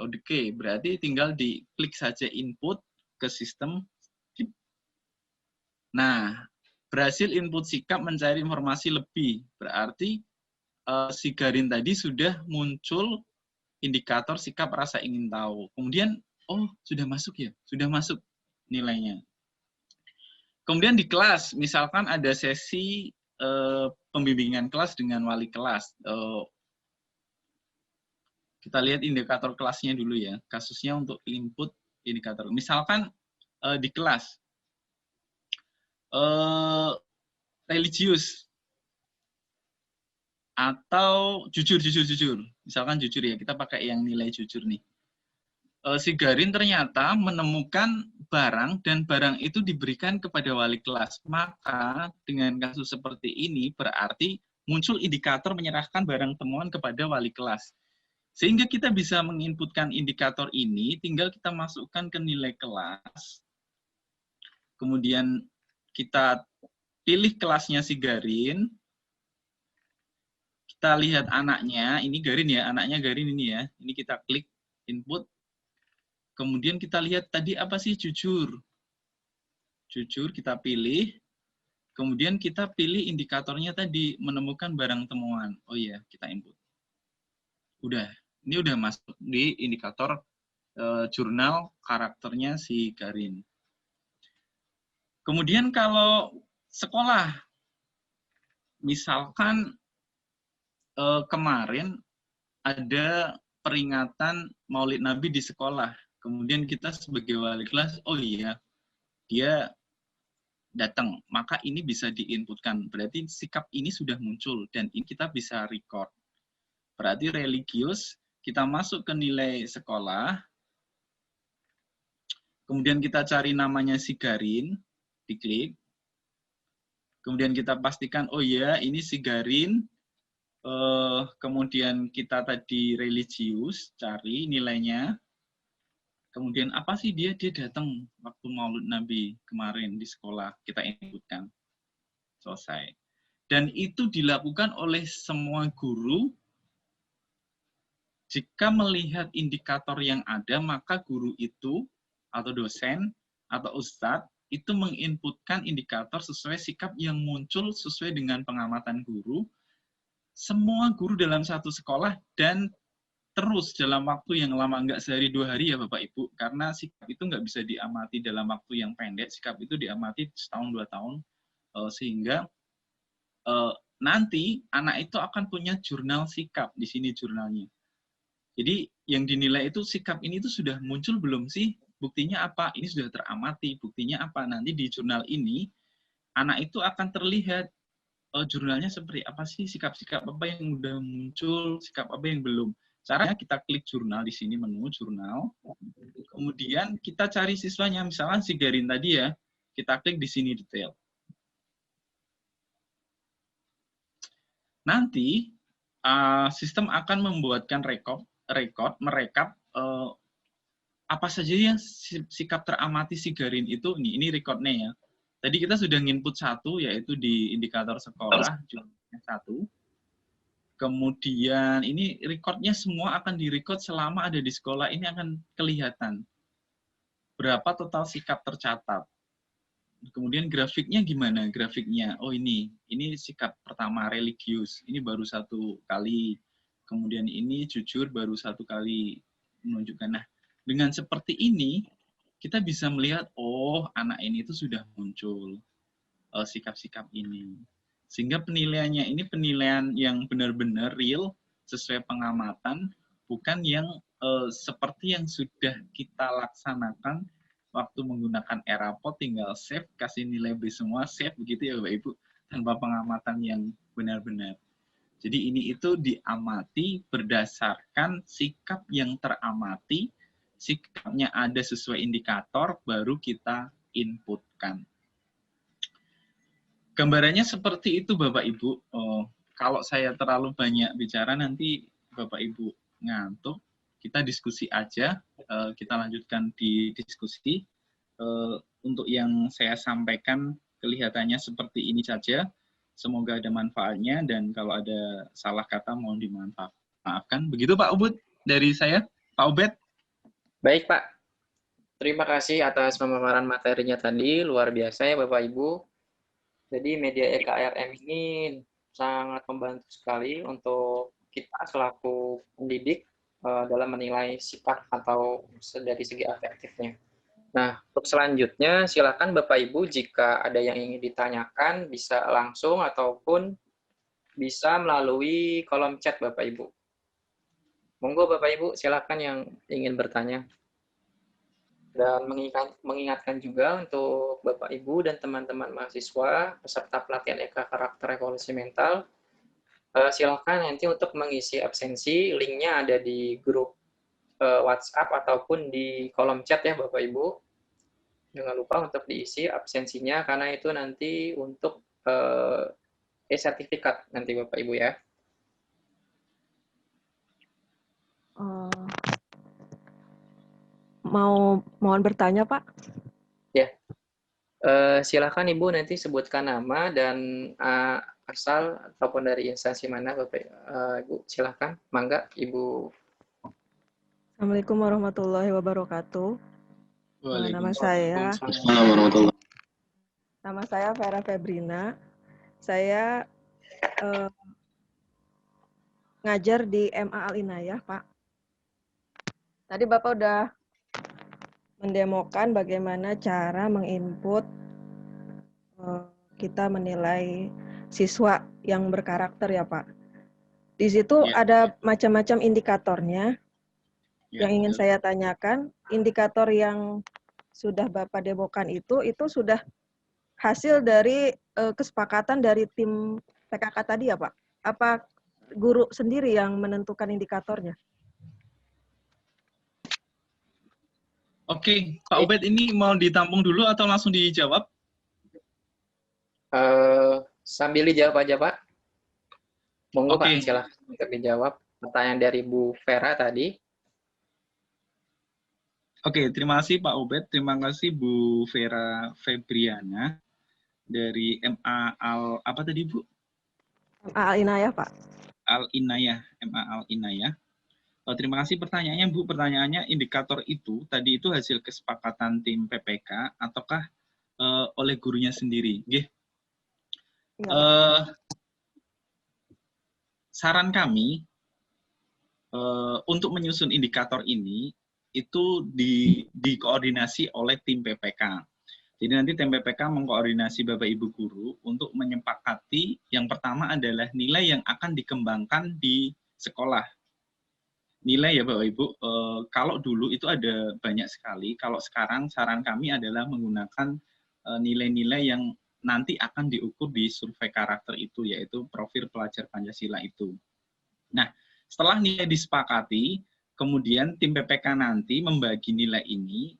Oke, berarti tinggal diklik saja input ke sistem. Nah, berhasil input sikap mencari informasi lebih. Berarti si Garin tadi sudah muncul indikator sikap rasa ingin tahu. Kemudian, oh sudah masuk ya? Sudah masuk nilainya. Kemudian di kelas, misalkan ada sesi pembimbingan kelas dengan wali kelas. Kita lihat indikator kelasnya dulu ya. Kasusnya untuk input indikator. Misalkan di kelas religius atau jujur. Misalkan jujur ya, kita pakai yang nilai jujur nih. Si Garin ternyata menemukan barang dan barang itu diberikan kepada wali kelas. Maka dengan kasus seperti ini berarti muncul indikator menyerahkan barang temuan kepada wali kelas. Sehingga kita bisa menginputkan indikator ini, tinggal kita masukkan ke nilai kelas. Kemudian kita pilih kelasnya si Garin. Kita lihat anaknya, ini Garin ya, anaknya Garin ini ya. Ini kita klik input. Kemudian kita lihat tadi apa sih jujur. Jujur kita pilih. Kemudian kita pilih indikatornya tadi, menemukan barang temuan. Oh iya, kita input. Udah, ini udah masuk di indikator jurnal karakternya si Garin. Kemudian kalau sekolah, misalkan kemarin ada peringatan Maulid Nabi di sekolah. Kemudian kita sebagai wali kelas, oh iya, dia datang. Maka ini bisa diinputkan. Berarti sikap ini sudah muncul dan ini kita bisa record. Berarti religius, kita masuk ke nilai sekolah. Kemudian kita cari namanya si Garin, diklik. Kemudian kita pastikan, oh iya, ini si Garin. Kemudian kita tadi religius, cari nilainya. Kemudian apa sih dia datang waktu Maulid Nabi kemarin di sekolah, kita inputkan. Selesai. Dan itu dilakukan oleh semua guru. Jika melihat indikator yang ada, maka guru itu atau dosen atau ustadz itu menginputkan indikator sesuai sikap yang muncul sesuai dengan pengamatan guru. Semua guru dalam satu sekolah dan terus dalam waktu yang lama, nggak sehari 2 hari ya Bapak Ibu, karena sikap itu nggak bisa diamati dalam waktu yang pendek, sikap itu diamati setahun 2 tahun, sehingga nanti anak itu akan punya jurnal sikap, di sini jurnalnya. Jadi yang dinilai itu sikap ini tuh sudah muncul belum sih, buktinya apa, ini sudah teramati, buktinya apa, nanti di jurnal ini anak itu akan terlihat jurnalnya seperti apa sih, sikap-sikap apa yang udah muncul, sikap apa yang belum. Caranya kita klik jurnal di sini, menu jurnal. Kemudian kita cari siswanya, misalnya si Garin tadi ya, kita klik di sini detail. Nanti sistem akan membuatkan merekap apa saja yang sikap teramati si Garin itu. Ini recordnya ya. Tadi kita sudah nginput 1, yaitu di indikator sekolah, jumlahnya 1. Kemudian ini recordnya semua akan direcord selama ada di sekolah. Ini akan kelihatan berapa total sikap tercatat. Kemudian grafiknya gimana? Grafiknya, oh ini sikap pertama religius, ini baru 1 kali. Kemudian ini jujur baru 1 kali menunjukkan. Nah, dengan seperti ini kita bisa melihat, oh anak ini itu sudah muncul sikap-sikap ini. Sehingga penilaiannya ini penilaian yang benar-benar real, sesuai pengamatan, bukan yang seperti yang sudah kita laksanakan waktu menggunakan Erapod, tinggal save, kasih nilai B semua, save, begitu ya Bapak Ibu, tanpa pengamatan yang benar-benar. Jadi ini itu diamati berdasarkan sikap yang teramati, sikapnya ada sesuai indikator, baru kita inputkan. Gambarannya seperti itu Bapak Ibu. Kalau saya terlalu banyak bicara nanti Bapak Ibu ngantuk. Kita diskusi aja. Kita lanjutkan di diskusi. Untuk yang saya sampaikan kelihatannya seperti ini saja. Semoga ada manfaatnya dan kalau ada salah kata mohon dimaafkan. Begitu Pak Ubud dari saya. Pak Ubed. Baik Pak. Terima kasih atas pemaparan materinya tadi. Luar biasa ya Bapak Ibu. Jadi media EKRM ini sangat membantu sekali untuk kita selaku pendidik dalam menilai sikap atau dari segi afektifnya. Nah, untuk selanjutnya silakan Bapak Ibu jika ada yang ingin ditanyakan bisa langsung ataupun bisa melalui kolom chat Bapak Ibu. Monggo Bapak Ibu silakan yang ingin bertanya. Dan mengingatkan juga untuk Bapak Ibu dan teman-teman mahasiswa peserta pelatihan EK Karakter Evolusi Mental, silakan nanti untuk mengisi absensi, linknya ada di grup WhatsApp ataupun di kolom chat ya Bapak Ibu. Jangan lupa untuk diisi absensinya karena itu nanti untuk e-sertifikat nanti Bapak Ibu ya. Mohon bertanya, Pak. Ya, silakan Ibu nanti sebutkan nama dan asal ataupun dari instansi mana Bapak Ibu. Silakan, mangga Ibu. Assalamualaikum warahmatullahi wabarakatuh. Nama Waalaikumsalam. saya Vera Febrina. Saya ngajar di MA Al-Inayah, Pak. Tadi Bapak udah mendemokan bagaimana cara menginput kita menilai siswa yang berkarakter ya, Pak. Di situ ada macam-macam indikatornya. Yang ingin saya tanyakan, indikator yang sudah Bapak demokan itu sudah hasil dari kesepakatan dari tim PKK tadi ya, Pak? Apa guru sendiri yang menentukan indikatornya? Oke, Pak Ubed ini mau ditampung dulu atau langsung dijawab? Sambil dijawab aja Pak. Monggo Pak, Oke. silahkan untuk dijawab pertanyaan dari Bu Vera tadi. Oke, terima kasih Pak Ubed. Terima kasih Bu Vera Febriana dari MA apa tadi Bu? MA Al-Inayah, Pak. Al-Inayah, MA Al-Inayah. Terima kasih pertanyaannya Bu. Pertanyaannya indikator itu tadi itu hasil kesepakatan tim PPK ataukah oleh gurunya sendiri? Nggih. Saran kami untuk menyusun indikator ini itu dikoordinasi oleh tim PPK. Jadi nanti tim PPK mengkoordinasi Bapak Ibu guru untuk menyepakati yang pertama adalah nilai yang akan dikembangkan di sekolah. Nilai ya Bapak Ibu, kalau dulu itu ada banyak sekali, kalau sekarang saran kami adalah menggunakan nilai-nilai yang nanti akan diukur di survei karakter itu, yaitu profil pelajar Pancasila itu. Nah, setelah nilai disepakati, kemudian tim PPK nanti membagi nilai ini,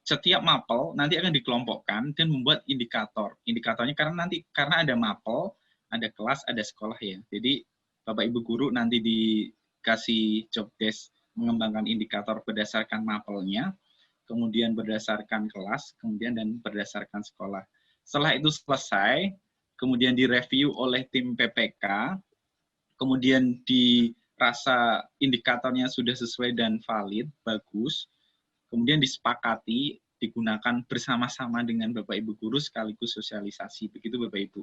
setiap mapel nanti akan dikelompokkan dan membuat indikator. Indikatornya karena ada mapel, ada kelas, ada sekolah ya. Jadi Bapak Ibu guru nanti dikasih job desk mengembangkan indikator berdasarkan mapelnya, kemudian berdasarkan kelas, kemudian dan berdasarkan sekolah. Setelah itu selesai, kemudian direview oleh tim PPK, kemudian dirasa indikatornya sudah sesuai dan valid, bagus, kemudian disepakati, digunakan bersama-sama dengan Bapak Ibu guru sekaligus sosialisasi. Begitu Bapak Ibu.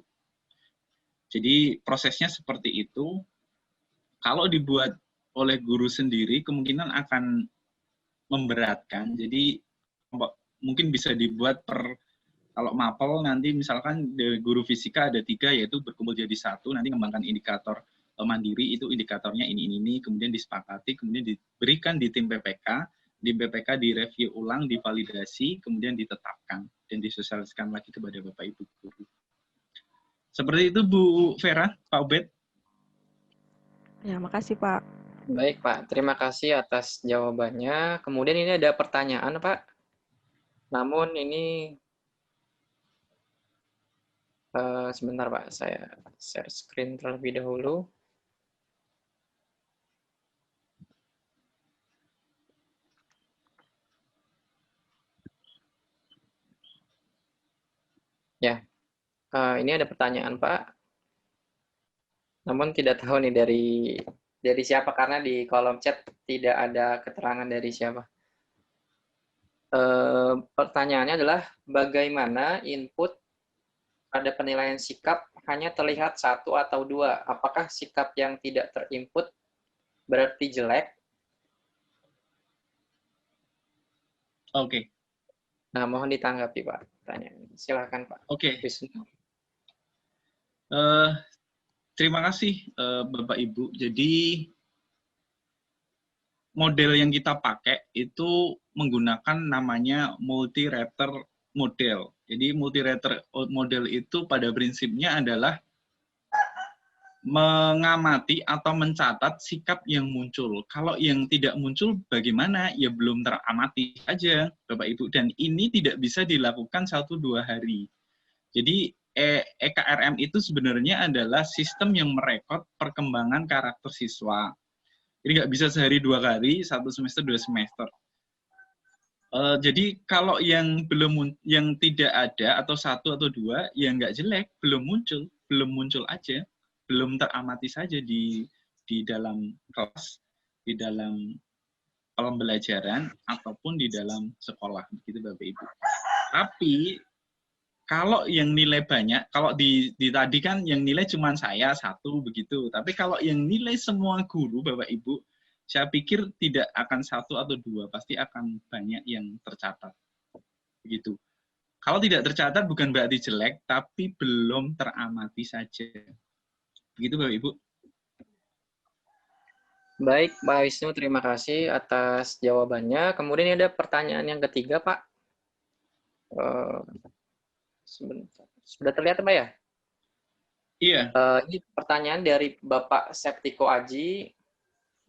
Jadi prosesnya seperti itu. Kalau dibuat oleh guru sendiri, kemungkinan akan memberatkan. Jadi mungkin bisa dibuat kalau mapel nanti misalkan guru fisika ada 3, yaitu berkumpul jadi 1, nanti mengembangkan indikator mandiri, itu indikatornya ini, kemudian disepakati, kemudian diberikan di tim PPK, di BPK direview ulang, divalidasi, kemudian ditetapkan dan disosialisasikan lagi kepada Bapak Ibu guru. Seperti itu Bu Vera, Pak Ubed. Ya, makasih Pak. Baik Pak, terima kasih atas jawabannya. Kemudian ini ada pertanyaan Pak. Namun ini sebentar Pak, saya share screen terlebih dahulu. Ya, ini ada pertanyaan Pak. Namun tidak tahu nih dari siapa karena di kolom chat tidak ada keterangan dari siapa. Pertanyaannya adalah bagaimana input pada penilaian sikap hanya terlihat 1 atau 2? Apakah sikap yang tidak terinput berarti jelek? Oke. Nah, mohon ditanggapi Pak pertanyaan. Silakan Pak Oke. Wisnu. Terima kasih Bapak Ibu. Jadi model yang kita pakai itu menggunakan namanya multi-rater model. Jadi multi-rater model itu pada prinsipnya adalah mengamati atau mencatat sikap yang muncul. Kalau yang tidak muncul bagaimana? Ya belum teramati saja, Bapak Ibu. Dan ini tidak bisa dilakukan 1-2 hari. Jadi EKRM itu sebenarnya adalah sistem yang merekod perkembangan karakter siswa. Jadi nggak bisa sehari 2 kali, 1 semester, 2 semester. Jadi kalau yang tidak ada atau 1 atau 2 yang nggak jelek, belum muncul aja, belum teramati saja di dalam kelas, di dalam pembelajaran ataupun di dalam sekolah, begitu Bapak Ibu. Tapi kalau yang nilai banyak, kalau di tadi kan yang nilai cuma saya 1 begitu, tapi kalau yang nilai semua guru Bapak Ibu, saya pikir tidak akan 1 atau 2, pasti akan banyak yang tercatat. Begitu. Kalau tidak tercatat bukan berarti jelek, tapi belum teramati saja. Begitu Bapak Ibu. Baik, Pak Wisnu, terima kasih atas jawabannya. Kemudian ada pertanyaan yang ketiga, Pak. Sebentar. Sudah terlihat, Pak ya? Iya. Ini pertanyaan dari Bapak Septiko Aji.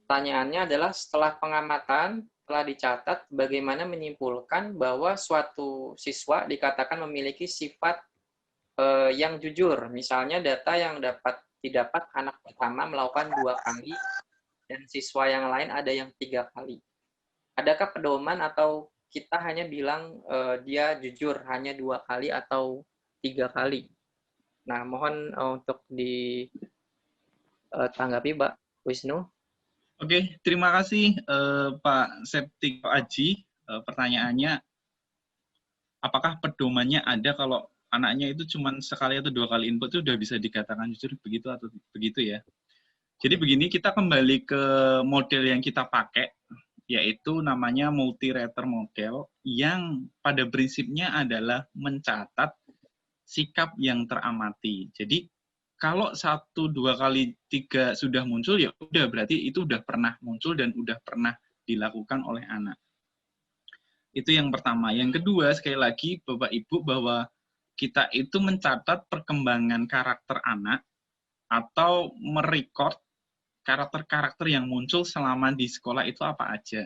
Pertanyaannya adalah, setelah pengamatan telah dicatat, bagaimana menyimpulkan bahwa suatu siswa dikatakan memiliki sifat yang jujur. Misalnya data yang didapat anak pertama melakukan 2 kali, dan siswa yang lain ada yang 3 kali. Adakah pedoman atau kita hanya bilang dia jujur hanya 2 kali atau 3 kali? Nah, mohon untuk ditanggapi, Pak Wisnu. Oke, terima kasih Pak Septiko Aji. Pertanyaannya, apakah pedomannya ada kalau anaknya itu cuma sekali atau 2 kali input itu sudah bisa dikatakan jujur, begitu atau begitu ya? Jadi begini, kita kembali ke model yang kita pakai, yaitu namanya multi-rater model, yang pada prinsipnya adalah mencatat sikap yang teramati. Jadi kalau 1, 2 kali 3 sudah muncul, ya udah berarti itu udah pernah muncul dan udah pernah dilakukan oleh anak. Itu yang pertama. Yang kedua, sekali lagi Bapak Ibu, bahwa kita itu mencatat perkembangan karakter anak atau merekod karakter-karakter yang muncul selama di sekolah itu apa aja.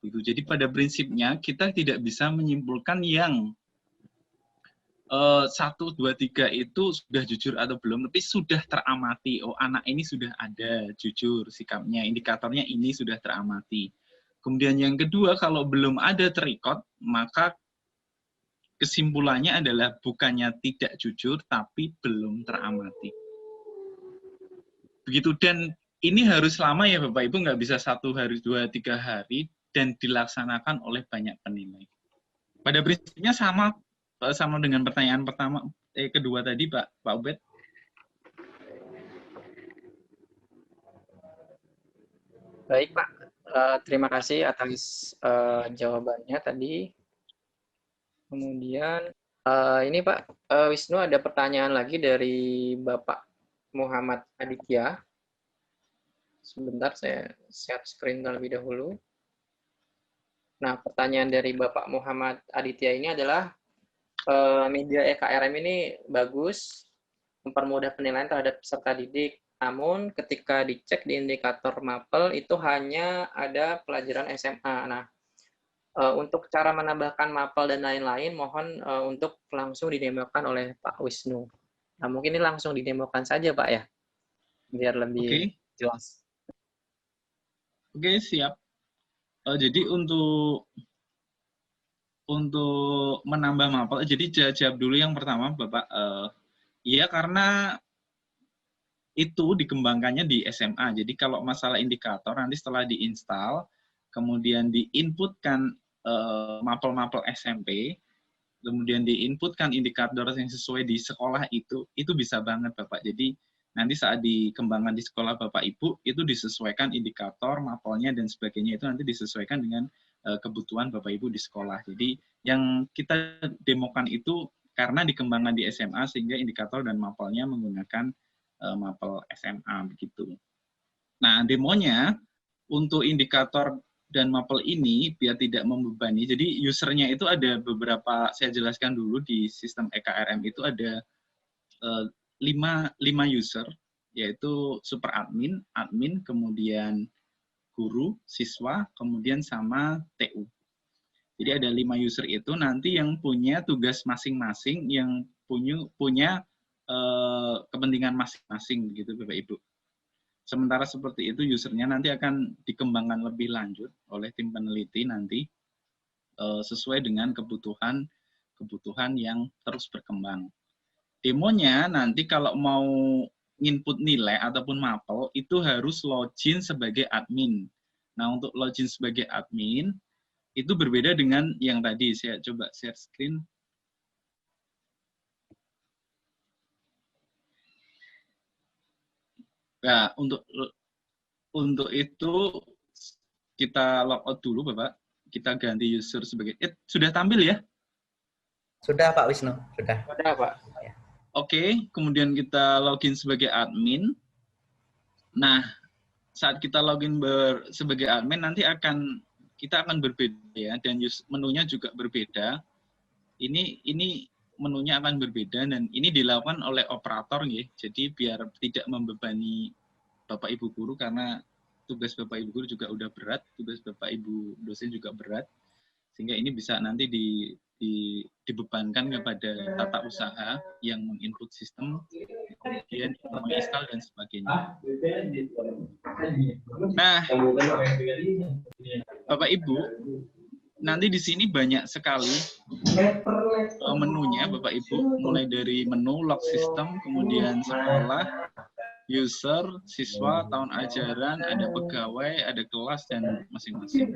Jadi pada prinsipnya kita tidak bisa menyimpulkan yang 1, 2, 3 itu sudah jujur atau belum, tapi sudah teramati. Oh, anak ini sudah ada jujur sikapnya, indikatornya ini sudah teramati. Kemudian yang kedua, kalau belum ada terekod, maka kesimpulannya adalah bukannya tidak jujur, tapi belum teramati. Begitu, dan ini harus lama ya Bapak Ibu, nggak bisa 1 hari, 2, 3 hari, dan dilaksanakan oleh banyak penilai. Pada prinsipnya sama dengan pertanyaan kedua tadi Pak Ubed. Baik Pak, terima kasih atas jawabannya tadi. Kemudian ini Pak Wisnu, ada pertanyaan lagi dari Bapak Muhammad Aditya. Sebentar, saya share screen terlebih dahulu. Nah, pertanyaan dari Bapak Muhammad Aditya ini adalah, media EKRM ini bagus, mempermudah penilaian terhadap peserta didik, namun ketika dicek di indikator MAPEL itu hanya ada pelajaran SMA. Nah, untuk cara menambahkan MAPEL dan lain-lain, mohon untuk langsung didemokan oleh Pak Wisnu. Nah, mungkin ini langsung didemokan saja Pak ya, biar lebih jelas. Oke, siap. Jadi untuk menambah MAPEL, jadi jawab dulu yang pertama Bapak. Iya, karena itu dikembangkannya di SMA. Jadi kalau masalah indikator nanti setelah diinstal, kemudian diinputkan MAPEL SMP, kemudian diinputkan indikator yang sesuai di sekolah itu bisa banget Bapak. Jadi nanti saat dikembangkan di sekolah Bapak Ibu, itu disesuaikan indikator, MAPEL-nya dan sebagainya, itu nanti disesuaikan dengan kebutuhan Bapak Ibu di sekolah. Jadi yang kita demokan itu karena dikembangkan di SMA sehingga indikator dan mapelnya menggunakan mapel SMA begitu. Nah, demonya untuk indikator dan mapel ini biar tidak membebani. Jadi usernya itu ada beberapa, saya jelaskan dulu di sistem EKRM itu ada 5 user, yaitu super admin, admin, kemudian guru, siswa, kemudian sama TU. Jadi ada 5 user itu nanti yang punya tugas masing-masing, yang punya kepentingan masing-masing begitu Bapak Ibu. Sementara seperti itu usernya nanti akan dikembangkan lebih lanjut oleh tim peneliti nanti sesuai dengan kebutuhan yang terus berkembang. Demonya nanti kalau mau input nilai ataupun mapel itu harus login sebagai admin. Nah, untuk login sebagai admin itu berbeda dengan yang tadi. Saya coba share screen. Nah, untuk itu kita logout dulu, Bapak. Kita ganti user sebagai sudah tampil ya? Sudah Pak Wisnu, sudah. Sudah, Pak. Ya. Oke, kemudian kita login sebagai admin. Nah, saat kita login sebagai admin nanti kita akan berbeda ya, dan menunya juga berbeda. Ini menunya akan berbeda dan ini dilakukan oleh operator ya. Jadi biar tidak membebani Bapak Ibu guru karena tugas Bapak Ibu guru juga udah berat, tugas Bapak Ibu dosen juga berat. Sehingga ini bisa nanti dibebankan kepada tata usaha yang menginput sistem, kemudian menginstal dan sebagainya. Nah, Bapak Ibu, nanti di sini banyak sekali menunya Bapak Ibu, mulai dari menu log system, kemudian sekolah, user, siswa, tahun ajaran, ada pegawai, ada kelas, dan masing-masing.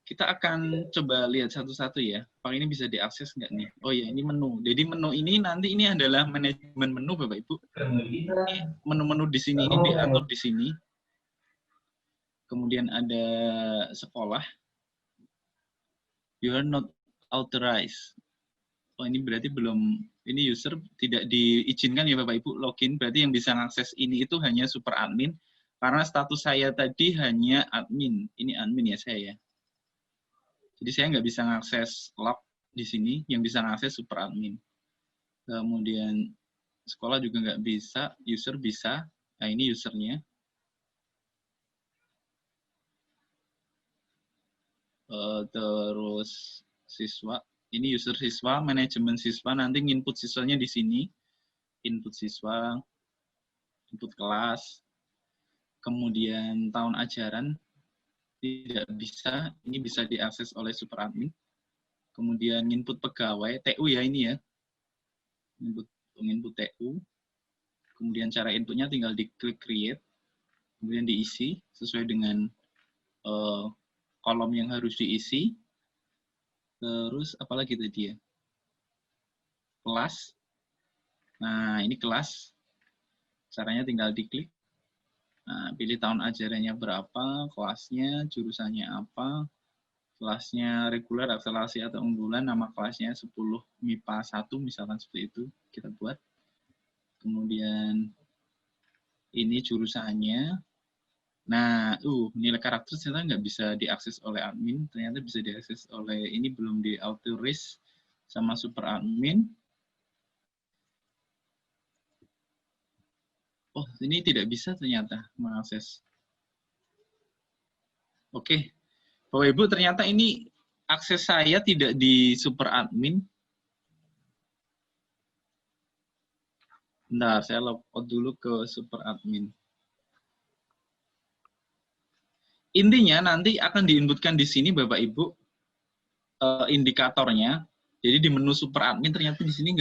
Kita akan coba lihat satu-satu ya. Apakah ini bisa diakses nggak nih? Oh ya, ini menu. Jadi menu ini nanti ini adalah manajemen menu Bapak Ibu. Ini menu-menu di sini ini diatur di sini. Kemudian ada sekolah. You are not authorized. Oh, ini berarti belum, ini user tidak diizinkan ya Bapak Ibu login. Berarti yang bisa mengakses ini itu hanya super admin. Karena status saya tadi hanya admin. Ini admin ya saya ya. Jadi saya nggak bisa mengakses log di sini, yang bisa mengakses super admin. Kemudian sekolah juga nggak bisa, user bisa. Nah ini usernya. Terus siswa, ini user siswa, manajemen siswa, nanti input siswanya di sini. Input siswa, input kelas. Kemudian tahun ajaran. Tidak bisa, ini bisa diakses oleh super admin. Kemudian input pegawai, TU ya ini ya. Input TU. Kemudian cara inputnya tinggal diklik create. Kemudian diisi sesuai dengan kolom yang harus diisi. Terus apalagi tadi ya? Kelas. Nah, ini kelas. Caranya tinggal diklik. Nah, pilih tahun ajarannya berapa, kelasnya, jurusannya apa, kelasnya reguler, akselerasi atau unggulan, nama kelasnya 10 MIPA 1, misalkan seperti itu, kita buat. Kemudian ini jurusannya. Nah, nilai karakter ternyata nggak bisa diakses oleh admin, ternyata bisa diakses oleh, ini belum di authorize sama super admin. Oh, ini tidak bisa ternyata mengakses. Oke, Bapak Ibu, ternyata ini akses saya tidak di super admin. Bentar, saya logout dulu ke super admin. Intinya nanti akan diinputkan di sini Bapak Ibu indikatornya. Jadi di menu super admin ternyata di sini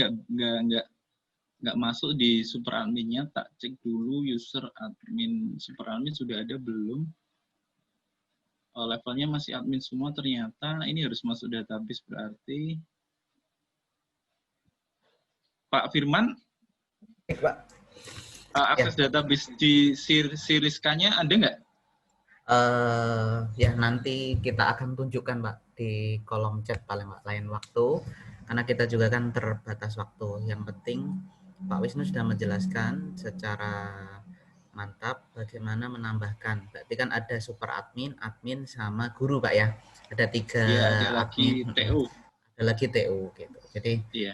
nggak masuk di super adminnya. Tak cek dulu user admin, super admin sudah ada belum? Levelnya masih admin semua ternyata. Ini harus masuk database berarti. Pak Firman, Pak. akses database di Siriskanya ada nggak? Ya nanti kita akan tunjukkan Pak di kolom chat paling Pak lain waktu, karena kita juga kan terbatas waktu. Yang penting Pak Wisnu sudah menjelaskan secara mantap bagaimana menambahkan. Berarti kan ada super admin, admin sama guru Pak ya. Ada 3 Ya, ada lagi admin, TU. ada lagi TU gitu. Jadi Iya.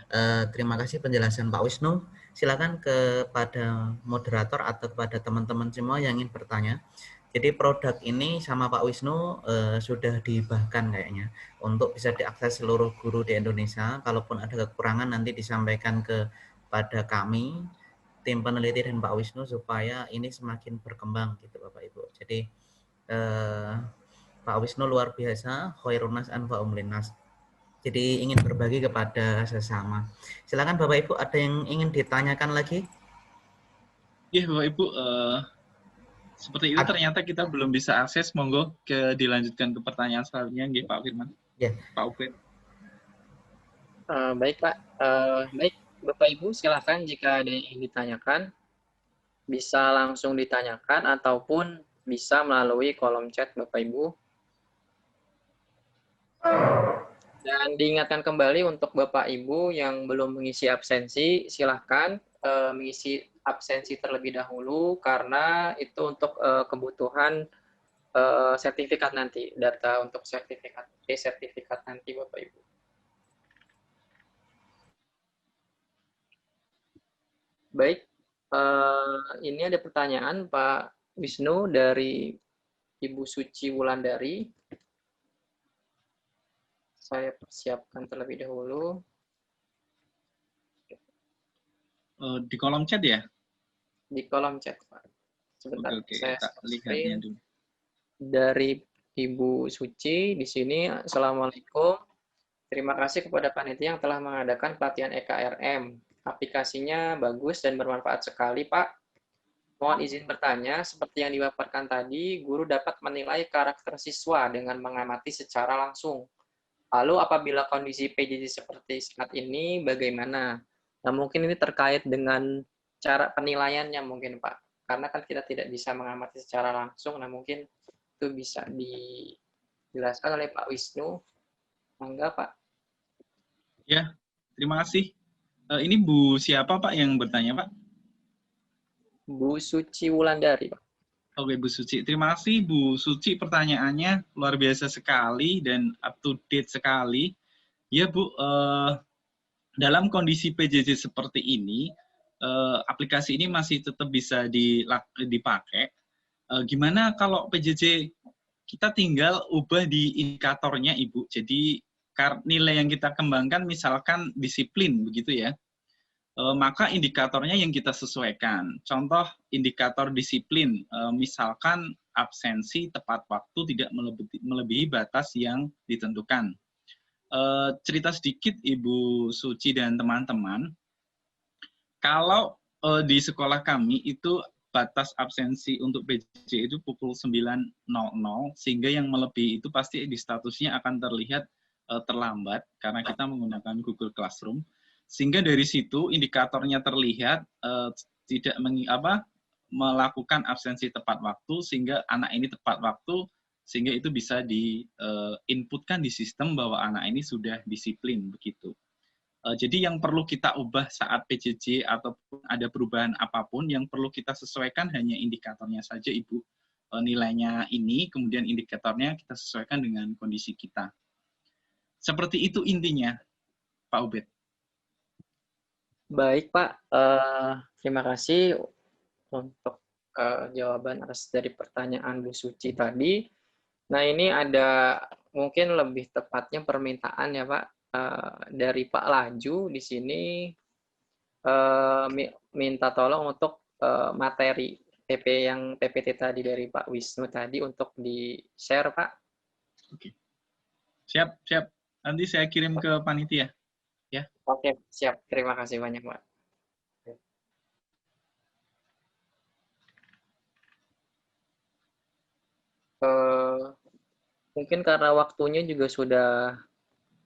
terima kasih penjelasan Pak Wisnu. Silakan kepada moderator atau kepada teman-teman semua yang ingin bertanya. Jadi produk ini sama Pak Wisnu sudah dihibahkan kayaknya untuk bisa diakses seluruh guru di Indonesia. Kalaupun ada kekurangan nanti disampaikan kepada kami, tim peneliti dan Pak Wisnu supaya ini semakin berkembang gitu Bapak Ibu. Jadi Pak Wisnu luar biasa, khairunas anfa'um linnas. Jadi ingin berbagi kepada sesama. Silakan Bapak Ibu, ada yang ingin ditanyakan lagi? Iya Bapak Ibu, seperti itu ternyata kita belum bisa akses. Monggo dilanjutkan ke pertanyaan selanjutnya, nggih Pak Firman. Ya. Pak Ubed. Baik Pak, baik Bapak Ibu silakan jika ada yang ingin ditanyakan bisa langsung ditanyakan ataupun bisa melalui kolom chat Bapak Ibu. Dan diingatkan kembali untuk Bapak Ibu yang belum mengisi absensi, silahkan mengisi absensi terlebih dahulu karena itu untuk kebutuhan sertifikat nanti, data untuk sertifikat nanti Bapak Ibu. Baik, ini ada pertanyaan Pak Wisnu dari Ibu Suci Wulandari. Saya persiapkan terlebih dahulu. Di kolom chat ya? Di kolom chat, Pak. Sebentar, Oke, saya tak lihatnya dulu. Dari Ibu Suci di sini, Assalamualaikum. Terima kasih kepada panitia yang telah mengadakan pelatihan EKRM. Aplikasinya bagus dan bermanfaat sekali, Pak. Mohon izin bertanya, seperti yang dipaparkan tadi, guru dapat menilai karakter siswa dengan mengamati secara langsung. Lalu apabila kondisi PJJ seperti saat ini, bagaimana? Nah, mungkin ini terkait dengan cara penilaiannya mungkin, Pak. Karena kan kita tidak bisa mengamati secara langsung, nah mungkin itu bisa dijelaskan oleh Pak Wisnu. Mangga, Pak. Ya, terima kasih. Ini Bu siapa, Pak, yang bertanya, Pak? Bu Suci Wulandari, Pak. Oke, Bu Suci. Terima kasih, Bu Suci. Pertanyaannya luar biasa sekali dan up to date sekali. Ya, Bu, dalam kondisi PJJ seperti ini, aplikasi ini masih tetap bisa dipakai. Gimana kalau PJJ kita tinggal ubah di indikatornya, Ibu? Jadi, nilai yang kita kembangkan misalkan disiplin, begitu ya. Maka indikatornya yang kita sesuaikan. Contoh indikator disiplin, misalkan absensi tepat waktu tidak melebihi batas yang ditentukan. Cerita sedikit Ibu Suci dan teman-teman, kalau di sekolah kami itu batas absensi untuk PJJ itu pukul 9.00, sehingga yang melebihi itu pasti di statusnya akan terlihat terlambat karena kita menggunakan Google Classroom. Sehingga dari situ indikatornya terlihat tidak melakukan absensi tepat waktu, sehingga anak ini tepat waktu, sehingga itu bisa di-inputkan di sistem bahwa anak ini sudah disiplin, begitu. Jadi yang perlu kita ubah saat PJJ ataupun ada perubahan apapun, yang perlu kita sesuaikan hanya indikatornya saja, Ibu. Nilainya ini, kemudian indikatornya kita sesuaikan dengan kondisi kita. Seperti itu intinya, Pak Ubed. Baik, Pak. Terima kasih untuk jawaban atas dari pertanyaan Bu Suci tadi. Nah, ini ada mungkin lebih tepatnya permintaan ya, Pak, dari Pak Laju di sini minta tolong untuk materi yang PPT tadi dari Pak Wisnu tadi untuk di-share, Pak. Oke. Siap. Nanti saya kirim ke panitia. Ya. Oke, siap. Terima kasih banyak, Pak. Mungkin karena waktunya juga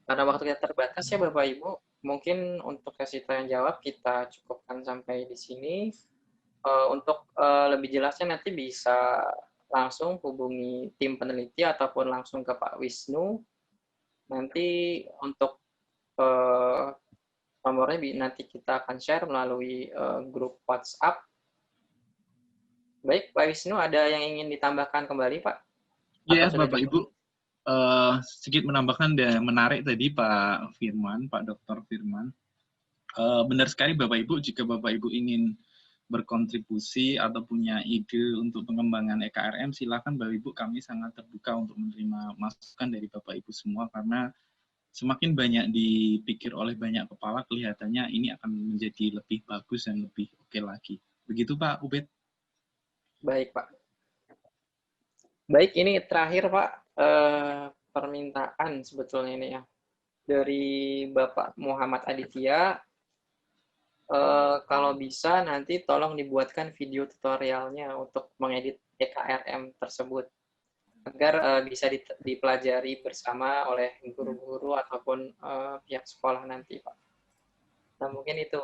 karena waktu kita terbatas ya Bapak Ibu, mungkin untuk sesi tanya jawab kita cukupkan sampai di sini. Untuk lebih jelasnya nanti bisa langsung hubungi tim peneliti ataupun langsung ke Pak Wisnu. Nanti untuk nomornya nanti kita akan share melalui grup WhatsApp. Baik, Pak Wisnu, ada yang ingin ditambahkan kembali, Pak? Iya, Bapak Ibu, sedikit menambahkan dan menarik tadi Pak Firman, Pak Dr. Firman. Benar sekali Bapak Ibu, jika Bapak Ibu ingin berkontribusi atau punya ide untuk pengembangan EKRM, silakan Bapak Ibu, kami sangat terbuka untuk menerima masukan dari Bapak Ibu semua, karena semakin banyak dipikir oleh banyak kepala, kelihatannya ini akan menjadi lebih bagus dan lebih oke lagi. Begitu Pak Ubed? Baik Pak. Baik, ini terakhir Pak, permintaan sebetulnya ini ya. Dari Bapak Muhammad Aditya, kalau bisa nanti tolong dibuatkan video tutorialnya untuk mengedit EKRM tersebut agar bisa dipelajari bersama oleh guru-guru ataupun pihak sekolah nanti, Pak. Nah, mungkin itu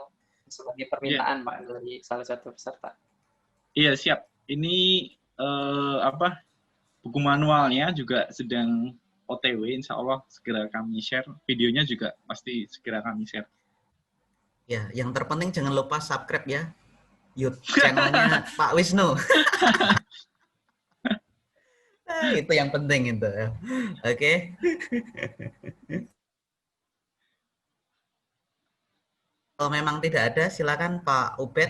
sebagai permintaan, Pak, dari salah satu peserta. Iya, siap. Ini buku manualnya juga sedang OTW, insya Allah segera kami share. Videonya juga pasti segera kami share. Ya, yang terpenting jangan lupa subscribe ya YouTube channelnya Pak Wisnu. Itu yang penting itu. Oke. Kalau memang tidak ada, silakan Pak Ubed.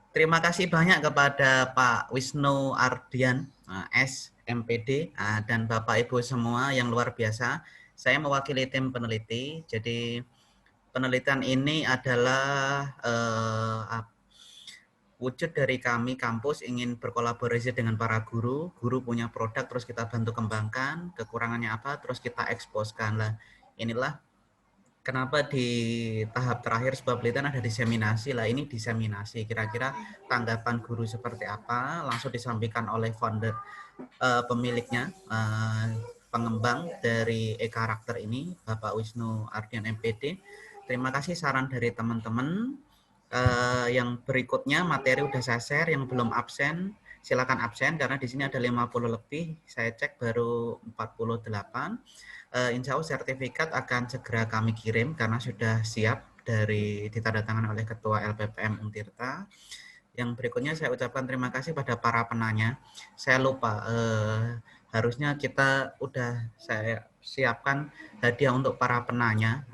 Terima kasih banyak kepada Pak Wisnu Ardian, SMPD, dan Bapak Ibu semua yang luar biasa. Saya mewakili tim peneliti, jadi penelitian ini adalah wujud dari kami kampus ingin berkolaborasi dengan para guru. Guru punya produk, terus kita bantu kembangkan. Kekurangannya apa, terus kita eksposkan lah. Inilah kenapa di tahap terakhir sebuah penelitian ada diseminasi lah. Ini diseminasi. Kira-kira tanggapan guru seperti apa? Langsung disampaikan oleh founder, pemiliknya, pengembang dari e-karakter ini, Bapak Wisnu Ardian MPD. Terima kasih saran dari teman-teman. Yang berikutnya materi udah saya share, yang belum absen silakan absen karena di sini ada 50 lebih, saya cek baru 48. Insya Allah sertifikat akan segera kami kirim karena sudah siap dari ditandatangani oleh Ketua LPPM Untirta. Yang berikutnya saya ucapkan terima kasih pada para penanya. Saya lupa, harusnya kita udah saya siapkan hadiah untuk para penanya,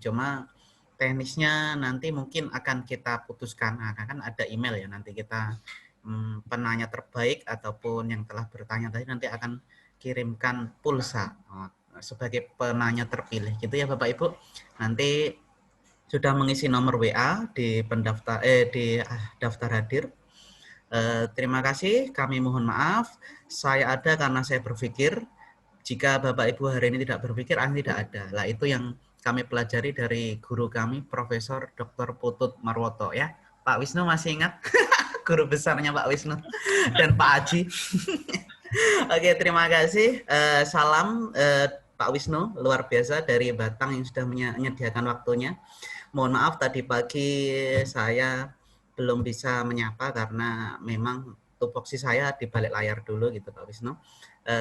cuma teknisnya nanti mungkin akan kita putuskan, kan ada email ya, nanti kita penanya terbaik ataupun yang telah bertanya tadi nanti akan kirimkan pulsa sebagai penanya terpilih gitu ya Bapak Ibu. Nanti sudah mengisi nomor WA di pendaftar di daftar hadir. Terima kasih, kami mohon maaf saya ada karena saya berpikir. Jika Bapak Ibu hari ini tidak berpikir, tidak ada. Lah itu yang kami pelajari dari guru kami, Profesor Dr. Putut Marwoto ya. Pak Wisnu masih ingat? Guru besarnya Pak Wisnu dan Pak Aji. Oke, terima kasih. Salam Pak Wisnu, luar biasa dari Batang yang sudah menyediakan waktunya. Mohon maaf tadi pagi saya belum bisa menyapa karena memang tupoksi saya di balik layar dulu gitu Pak Wisnu.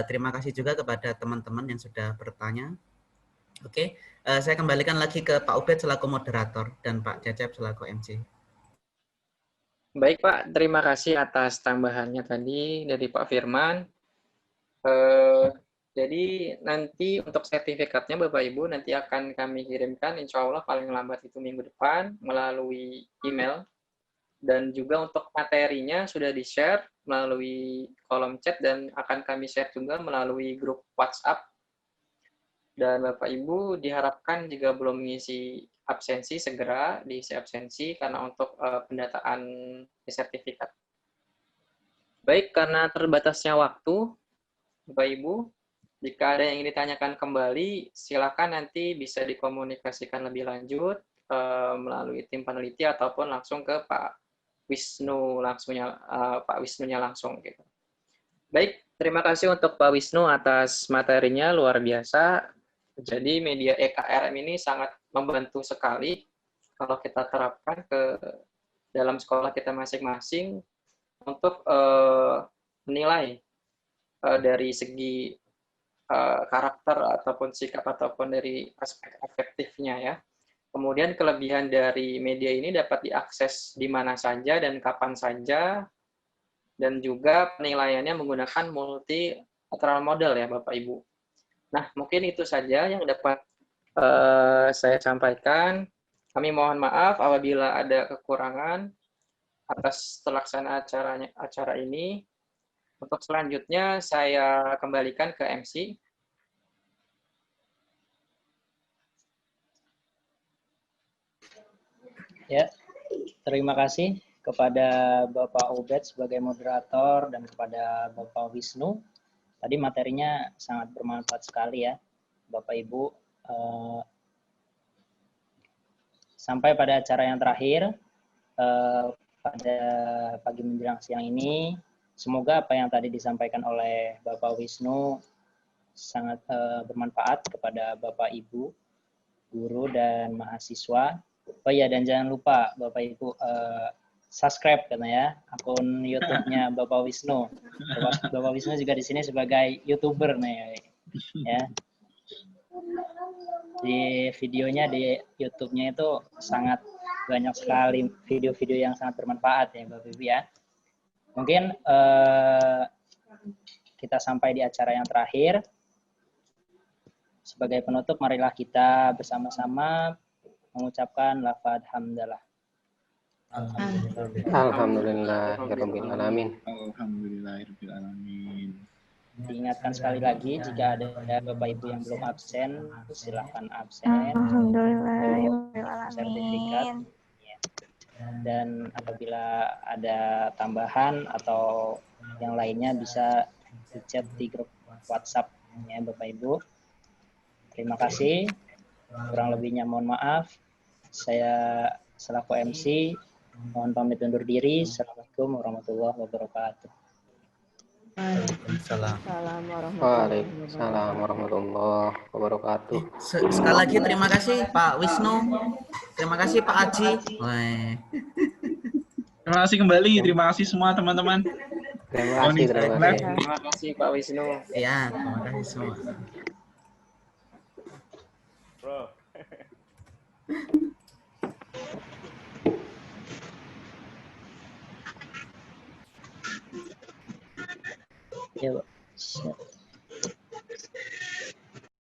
Terima kasih juga kepada teman-teman yang sudah bertanya. Oke, saya kembalikan lagi ke Pak Ubed selaku moderator dan Pak Cecep selaku MC. Baik Pak, terima kasih atas tambahannya tadi dari Pak Firman. Jadi nanti untuk sertifikatnya Bapak Ibu nanti akan kami kirimkan insya Allah paling lambat itu minggu depan melalui email. Dan juga untuk materinya sudah di-share melalui kolom chat dan akan kami share juga melalui grup WhatsApp. Dan Bapak Ibu diharapkan jika belum mengisi absensi, segera diisi absensi karena untuk pendataan sertifikat. Baik, karena terbatasnya waktu, Bapak Ibu, jika ada yang ingin ditanyakan kembali, silakan nanti bisa dikomunikasikan lebih lanjut melalui tim peneliti ataupun langsung ke Pak Wisnu Pak Wisnunya langsung gitu. Baik, terima kasih untuk Pak Wisnu atas materinya luar biasa. Jadi media EKRM ini sangat membantu sekali kalau kita terapkan ke dalam sekolah kita masing-masing untuk menilai dari segi karakter ataupun sikap ataupun dari aspek efektifnya ya. Kemudian kelebihan dari media ini dapat diakses di mana saja dan kapan saja, dan juga penilaiannya menggunakan multilateral model ya Bapak Ibu. Nah, mungkin itu saja yang dapat saya sampaikan. Kami mohon maaf apabila ada kekurangan atas terlaksana acara ini. Untuk selanjutnya saya kembalikan ke MC. Ya, terima kasih kepada Bapak Ubed sebagai moderator dan kepada Bapak Wisnu. Tadi materinya sangat bermanfaat sekali ya, Bapak Ibu. Sampai pada acara yang terakhir, pada pagi menjelang siang ini, semoga apa yang tadi disampaikan oleh Bapak Wisnu sangat bermanfaat kepada Bapak Ibu, guru dan mahasiswa. Oh iya, dan jangan lupa Bapak Ibu subscribe katanya akun YouTube-nya Bapak Wisnu. Bapak Wisnu juga di sini sebagai YouTuber nih ya. Di videonya di YouTube-nya itu sangat banyak sekali video-video yang sangat bermanfaat ya Bapak Ibu ya. Mungkin kita sampai di acara yang terakhir. Sebagai penutup, marilah kita bersama-sama mengucapkan lafaz hamdalah. Alhamdulillahirabbil alamin. Alhamdulillahirabbil alamin. Diingatkan sekali lagi, jika ada Bapak Ibu yang belum absen, silahkan absen. Alhamdulillahirabbil Sertifikat. alamin. Dan apabila ada tambahan atau yang lainnya bisa di chat di grup WhatsApp ya Bapak Ibu. Terima kasih. Kurang lebihnya mohon maaf. Saya selaku MC mohon pamit undur diri. Assalamualaikum warahmatullahi wabarakatuh. Waalaikumsalam warahmatullahi wabarakatuh. Sekali lagi terima kasih Pak Wisnu. Terima kasih Pak Aji. Terima kasih kembali. Terima kasih semua teman-teman. Terima kasih. Terima kasih Pak Wisnu. Ya, terima kasih semua.